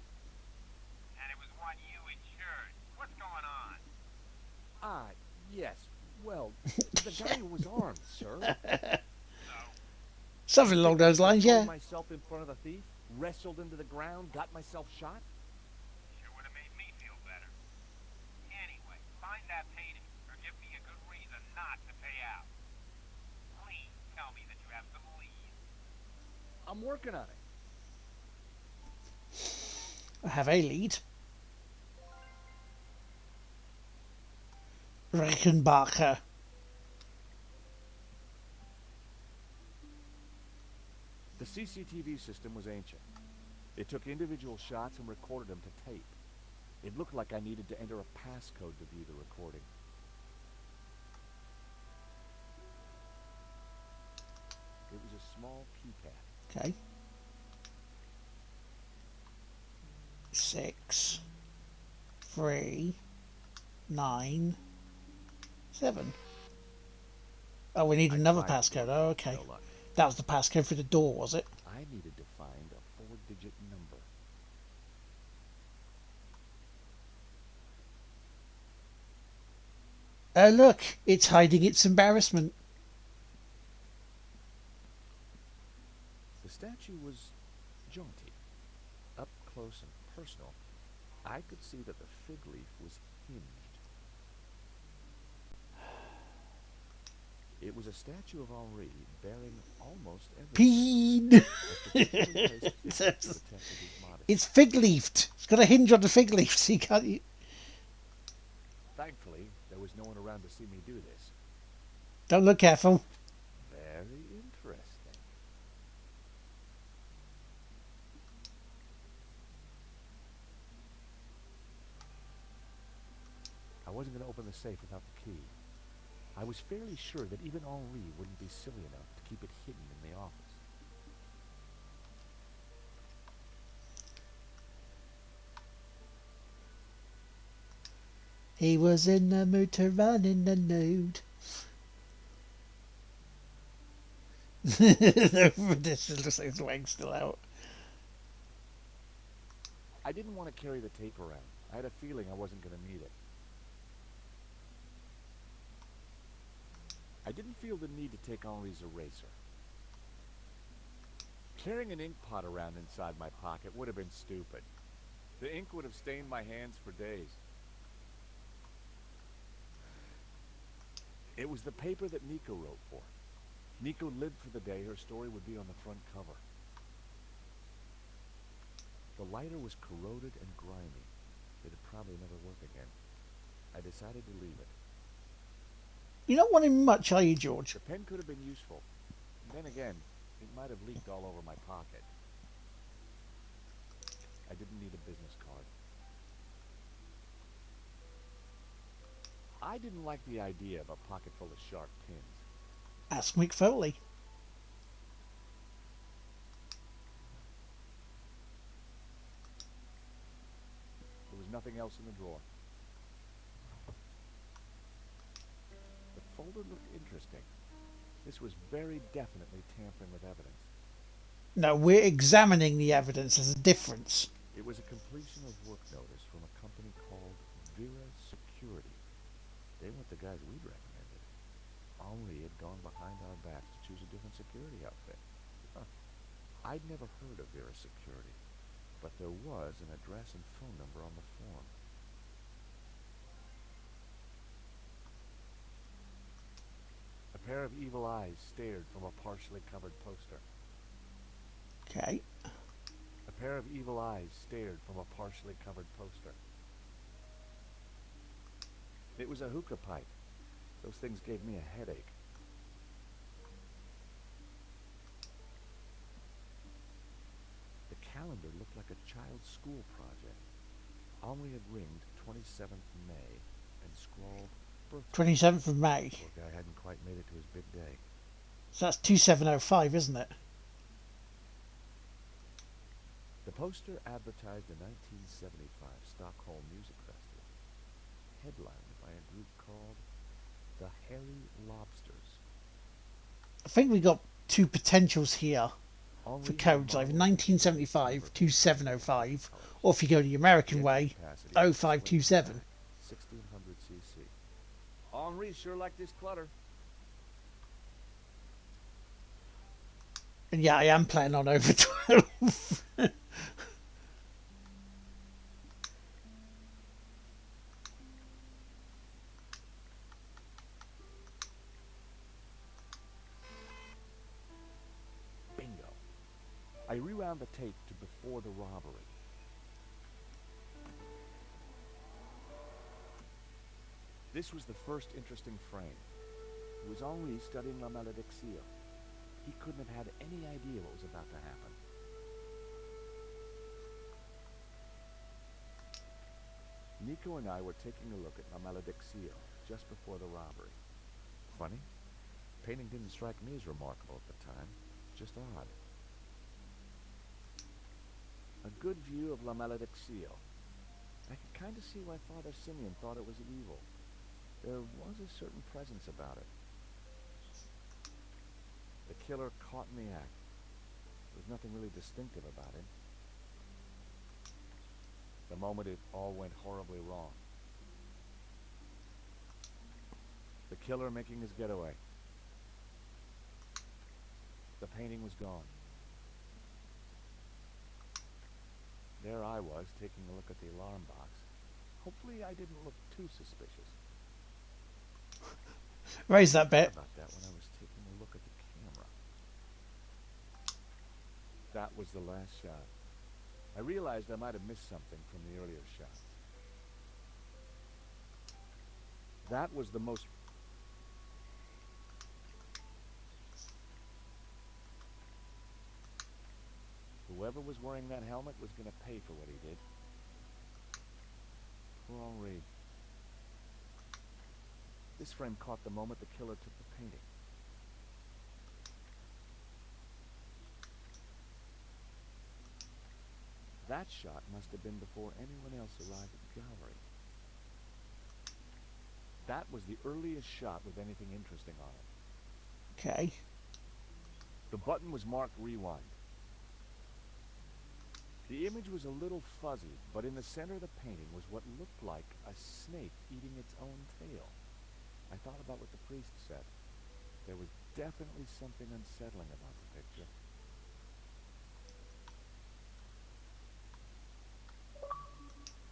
And it was one you insured. What's going on? Ah, yes. Well, the guy who was armed, sir. So, Something along those lines, Threw yeah. myself in front of the thief, wrestled into the ground, got myself shot. sure would have made me feel better. Anyway, find that painting, or give me a good reason not to pay out. Please tell me that you have some leads. I'm working on it. I have a lead. Rickenbacker. The CCTV system was ancient. It took individual shots and recorded them to tape. It looked like I needed to enter a passcode to view the recording. It was a small keypad. Okay. 6, 3, 9, 7. Oh, we need another passcode. Oh, okay. No luck. That was the passcode for the door, was it? I needed to find a 4-digit number. Oh, look, it's hiding its embarrassment. The statue was jaunty, up close and personal. I could see that the fig leaf was hinged. It was a statue of Henri bearing almost everything. Peen! A strategically placed fig It's protected his modesty. It's fig leafed. It's got a hinge on the fig leaf, so you can't... Thankfully, there was no one around to see me do this. Don't look careful. Very interesting. I wasn't going to open the safe without the key. I was fairly sure that even Henri wouldn't be silly enough to keep it hidden in the office. He was in the mood to run in the nude. This looks like his wang's still out. I didn't want to carry the tape around. I had a feeling I wasn't going to need it. I didn't feel the need to take Henri's eraser. Carrying an ink pot around inside my pocket would have been stupid. The ink would have stained my hands for days. It was the paper that Nico wrote for. Nico lived for the day her story would be on the front cover. The lighter was corroded and grimy. It'd probably never work again. I decided to leave it. You're not wanting much, are you, George? The pen could have been useful. Then again, it might have leaked all over my pocket. I didn't need a business card. I didn't like the idea of a pocket full of sharp pins. Ask Mick Foley. nothing else in the drawer. The folder looked interesting. This was very definitely tampering with evidence. No, we're examining the evidence. There's a difference. It was a completion of work notice from a company called Vera Security. They weren't the guys we'd recommended. Henri had gone behind our backs to choose a different security outfit. Huh. I'd never heard of Vera Security, but there was an address and phone number on the form. A pair of evil eyes stared from a partially covered poster. Okay. A pair of evil eyes stared from a partially covered poster. It was a hookah pipe. Those things gave me a headache. The calendar looked like a child's school project. Henri had ringed 27th May and scrawled birthday. 27th of May. Poor guy hadn't quite made it to his big day. So that's 2705, isn't it? The poster advertised the 1975 Stockholm Music Festival, headlined by a group called the Hairy Lobsters. I think we got two potentials here Henri for had codes, either modeled 1975 2705, or if you go the American way, 0527. 1600 cc. Henri sure liked this clutter. And yeah, I am planning on over 12. Bingo. I rewound the tape to before the robbery. This was the first interesting frame. It was Henri studying La Malédiction. He couldn't have had any idea what was about to happen. Nico and I were taking a look at La Malédiction just before the robbery. Funny, painting didn't strike me as remarkable at the time, just odd. A good view of La Malédiction. I could kind of see why Father Simeon thought it was evil. There was a certain presence about it. The killer caught in the act. There was nothing really distinctive about him. The moment it all went horribly wrong. The killer making his getaway. The painting was gone. There I was, taking a look at the alarm box. Hopefully I didn't look too suspicious. Raise that I bit. thought about that when I was taking a look at the camera. That was the last shot. I realized I might have missed something from the earlier shot. That was the most... Whoever was wearing that helmet was going to pay for what he did. Poor Henri. This frame caught the moment the killer took the painting. That shot must have been before anyone else arrived at the gallery. That was the earliest shot with anything interesting on it. Okay. The button was marked rewind. The image was a little fuzzy, but in the center of the painting was what looked like a snake eating its own tail. I thought about what the priest said. There was definitely something unsettling about the picture.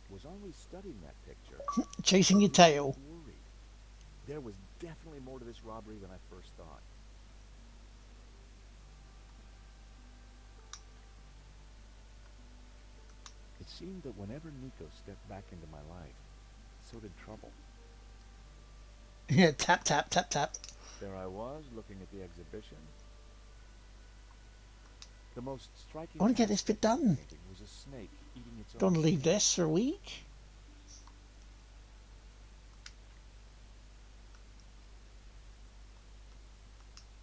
Was Henri studying that picture? Chasing your tail. Worried. There was definitely more to this robbery than I first thought. It seemed that whenever Nico stepped back into my life, so did trouble. Yeah, tap, tap, tap, tap. There I was, looking at the exhibition. The most striking I want to get this bit done. painting was a snake eating its Don't own. leave this for a week.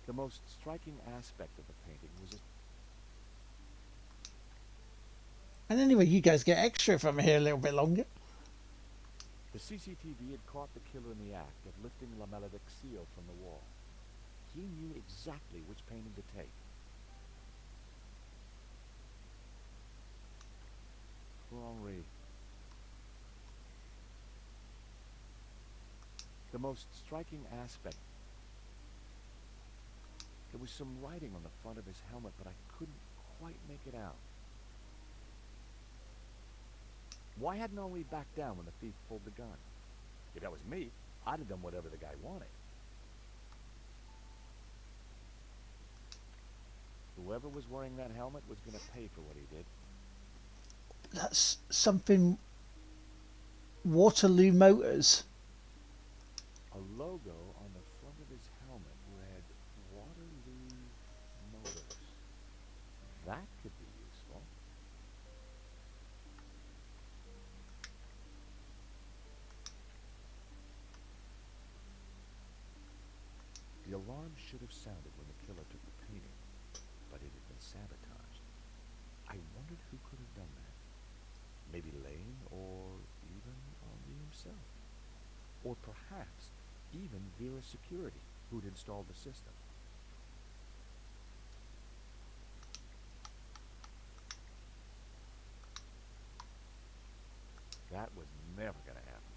The most striking aspect of the painting was a... And anyway, you guys get extra if I'm here a little bit longer. The CCTV had caught the killer in the act of lifting La Malediccio from the wall. He knew exactly which painting to take. For Henri. The most striking aspect. There was some writing on the front of his helmet, but I couldn't quite make it out. Why hadn't Henri backed down when the thief pulled the gun? If that was me, I'd have done whatever the guy wanted. Whoever was wearing that helmet was going to pay for what he did. That's something. Waterloo Motors. A logo on the front of his helmet read Waterloo Motors. That could be useful. The alarm should have sounded when the killer took the painting, but it had been sabotaged. I wondered who could have done that. Maybe Lane, or even Henri himself. Or perhaps even Vera Security, who'd installed the system. That was never going to happen.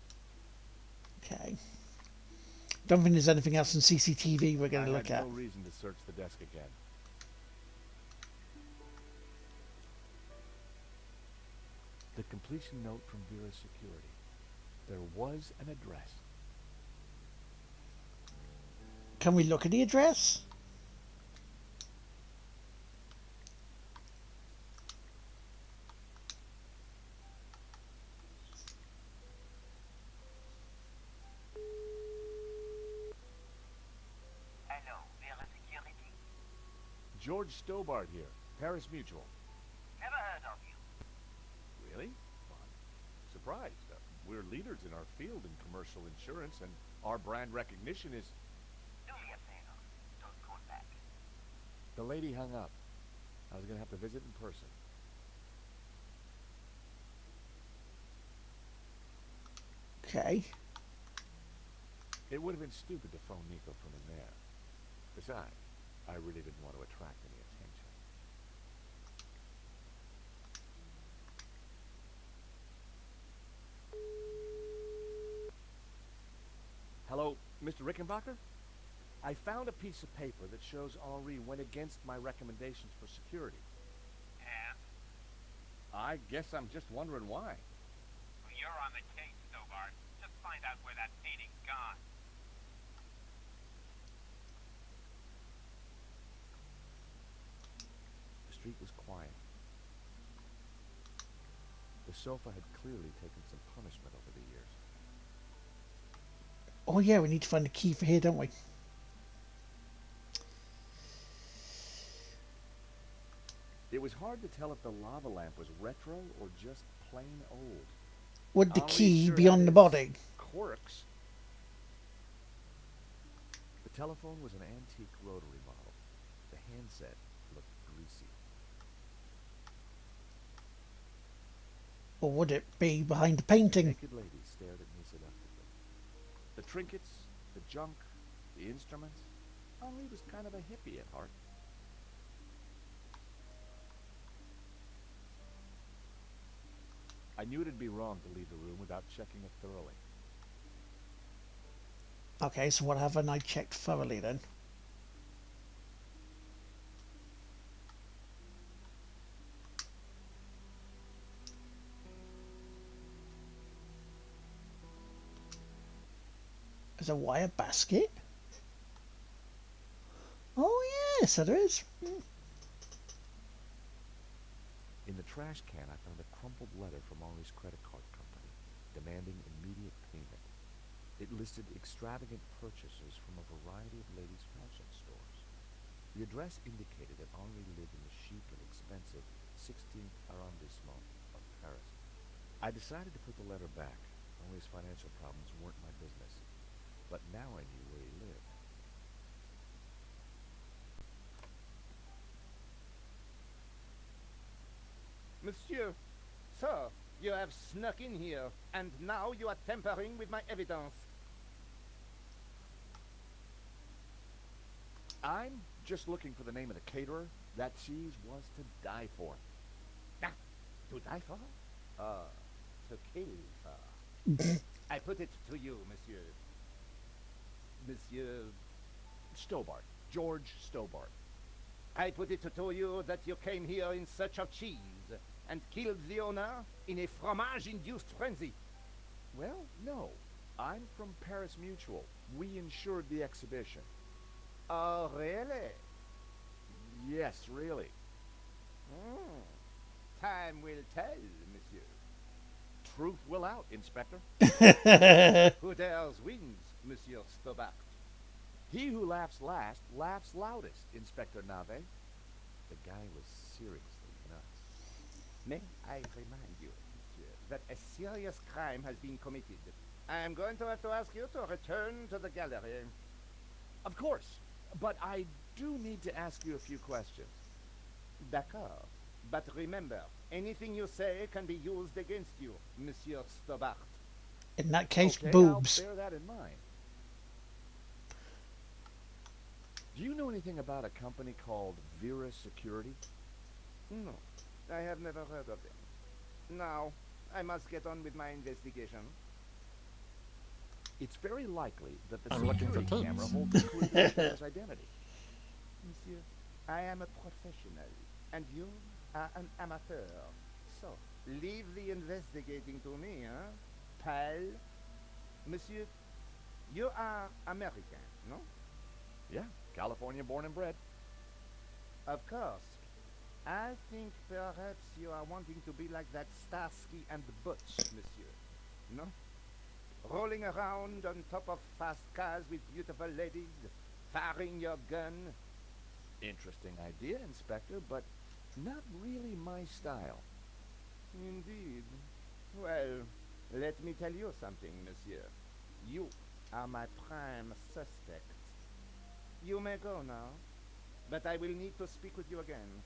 Okay. Don't think there's anything else in CCTV we're going to look I at. had no reason to search the desk again. The completion note from Vera Security. There was an address. Can we look at the address? Hello, Vera Security. George Stobart here, Paris Mutual. Never heard of you. Really? Well, I'm surprised. We're leaders in our field in commercial insurance, and our brand recognition is... Do me a favor. Don't call back. The lady hung up. I was going to have to visit in person. Okay. It would have been stupid to phone Nico from in there. Besides, I really didn't want to attract any attention. Hello, Mr. Rickenbacker? I found a piece of paper that shows Henri went against my recommendations for security. And? I guess I'm just wondering why. You're on the case, Stobart. Just find out where that painting's gone. The street was quiet. The sofa had clearly taken some punishment over the years. Oh yeah, we need to find the key for here, don't we? It was hard to tell if the lava lamp was retro or just plain old. Would the Henri key sure be had on the his body? Quirks. The telephone was an antique rotary model. The handset looked greasy. Or would it be behind the The painting? naked lady stared at me seductively. The trinkets, the junk, the instruments. Henri was kind of a hippie at heart. I knew it'd be wrong to leave the room without checking it thoroughly. Okay, so what haven't I checked thoroughly then? There's a wire basket. Oh yes, there is. In the trash can, I found a crumpled letter from Henri's credit card company, demanding immediate payment. It listed extravagant purchases from a variety of ladies' fashion stores. The address indicated that Henri lived in the chic and expensive 16th arrondissement of Paris. I decided to put the letter back. Henri's financial problems weren't my business. But now I knew where he lived. Monsieur, sir, You have snuck in here, and now you are tampering with my evidence. I'm just looking for the name of the caterer. That cheese was to die for. Ah, to die for? To kill for. I put it to you, monsieur. Monsieur... Stobart. George Stobart. I put it to you that you came here in search of cheese and killed the owner in a fromage-induced frenzy. Well, no. I'm from Paris Mutual. We insured the exhibition. Oh, really? Yes, really. Time will tell, monsieur. Truth will out, Inspector. Who dares wins, Monsieur Stobart? He who laughs last laughs loudest, Inspector Nave. The guy was seriously nuts. May I remind you, monsieur, that a serious crime has been committed. I am going to have to ask you to return to the gallery. Of course, but I do need to ask you a few questions. D'accord. But remember, anything you say can be used against you, Monsieur Stobart. In that case, Okay, boobs. I'll bear that in mind. Do you know anything about a company called Vera Security? No, I have never heard of them. Now, I must get on with my investigation. It's very likely that the I'm looking for security camera kids. holds a clue to the killer's identity. Monsieur, I am a professional, and you are an amateur. So, leave the investigating to me, huh? Pal? Monsieur, you are American, no? Yeah, California born and bred. Of course. I think perhaps you are wanting to be like that Starsky and Butch, monsieur. No? Rolling around on top of fast cars with beautiful ladies, firing your gun. Interesting idea, Inspector, but not really my style. Indeed. Well, let me tell you something, monsieur. You are my prime suspect. You may go now, but I will need to speak with you again.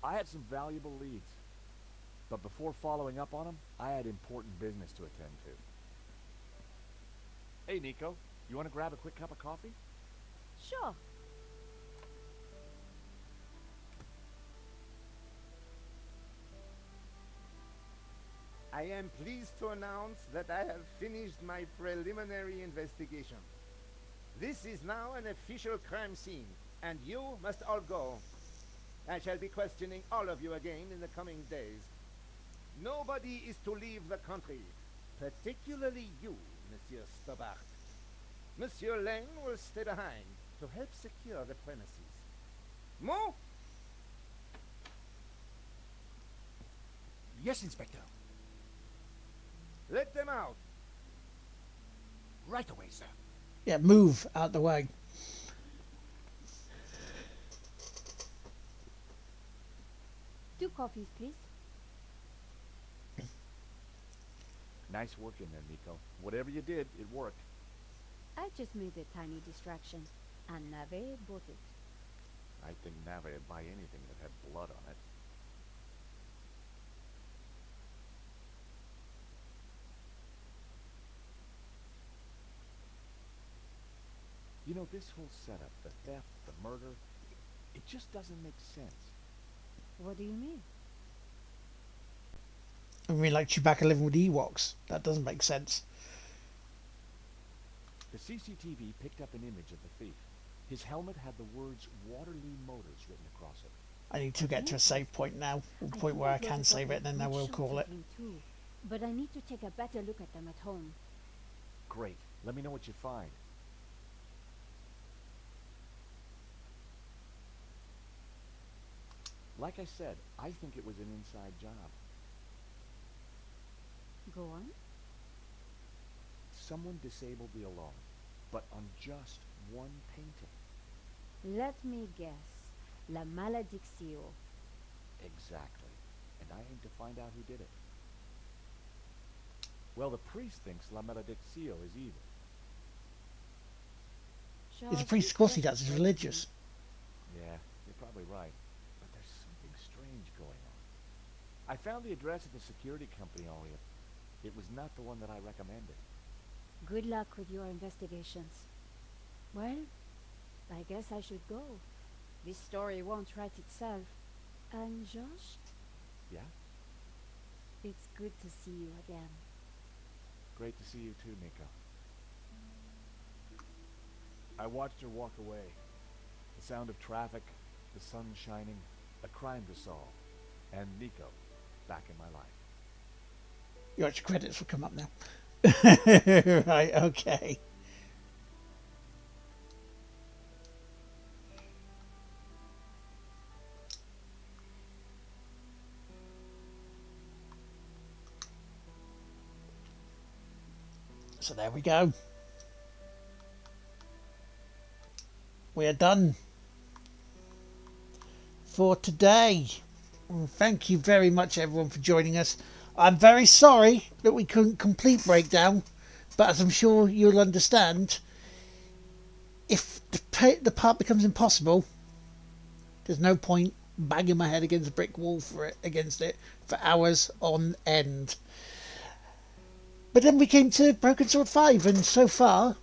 I had some valuable leads, but before following up on them, I had important business to attend to. Hey, Nico, you want to grab a quick cup of coffee? Sure. I am pleased to announce that I have finished my preliminary investigation. This is now an official crime scene, and you must all go. I shall be questioning all of you again in the coming days. Nobody is to leave the country, particularly you, Monsieur Stobart. Monsieur Lane will stay behind to help secure the premises. Mo? Yes, Inspector. Let them out. Right away, sir. Yeah, move out the way. Two coffees, please. Nice work in there, Nico. Whatever you did, it worked. I just made a tiny distraction, and Nave bought it. I think Nave would buy anything that had blood on it. You know, this whole setup, the theft, the murder, it just doesn't make sense. What do you mean? I mean, like Chewbacca living with Ewoks. That doesn't make sense. The CCTV picked up an image of the thief. His helmet had the words Waterloo Motors written across it. I need to get to a save point now. A point where I can save it, and then I will call it. Too, but I need to take a better look at them at home. Great. Let me know what you find. Like I said, I think it was an inside job. Go on. Someone disabled the alarm, but on just one painting. Let me guess. La Maledictio. Exactly. And I aim to find out who did it. Well, the priest thinks La Maledictio is evil. He's a Charles, priest, this of course he just does. He's frightens religious. Yeah, you're probably right. But there's something strange going on. I found the address of the security company, Aria. It was not the one that I recommended. me. Good luck with your investigations. Well, I guess I should go. This story won't write itself. And Josh, Yeah? it's good to see you again. Great to see you too, Nico. I watched her walk away. The sound of traffic, the sun shining, a crime to solve, and Nico back in my life. Your extra credits will come up now. Right, okay. So there we go. We are done for today. Well, thank you very much, everyone, for joining us. I'm very sorry that we couldn't complete Breakdown, but as I'm sure you'll understand, if the part becomes impossible, there's no point banging my head against a brick wall against it for hours on end. But then we came to Broken Sword 5, and so far,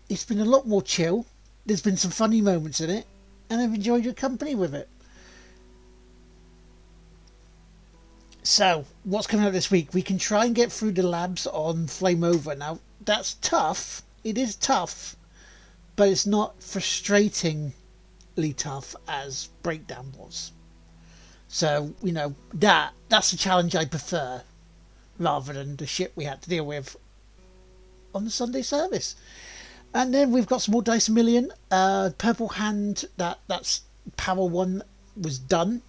it's been a lot more chill. There's been some funny moments in it, and I've enjoyed your company with it. So, what's coming out this week? We can try and get through the labs on Flame Over. Now, that's tough. It is tough, but it's not frustratingly tough as Breakdown was. So, that's a challenge I prefer, rather than the shit we had to deal with on the Sunday service. And then we've got some more Dice A Million. Purple Hand, that's Power 1 was done.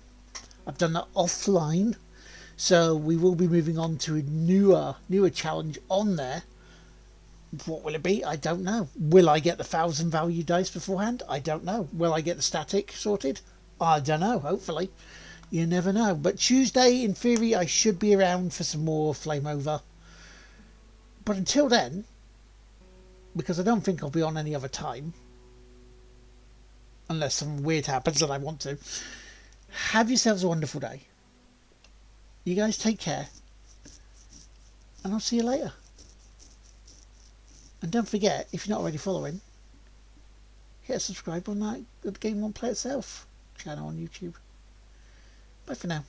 I've done that offline. So we will be moving on to a newer challenge on there. What will it be? I don't know. Will I get the 1,000 value dice beforehand? I don't know. Will I get the static sorted? I don't know. Hopefully. You never know. But Tuesday, in theory, I should be around for some more Flame Over. But until then, because I don't think I'll be on any other time, unless something weird happens and I want to, have yourselves a wonderful day. You guys take care, and I'll see you later. And don't forget, if you're not already following, hit a subscribe on that Good Game Won't Play Itself channel on YouTube. Bye for now.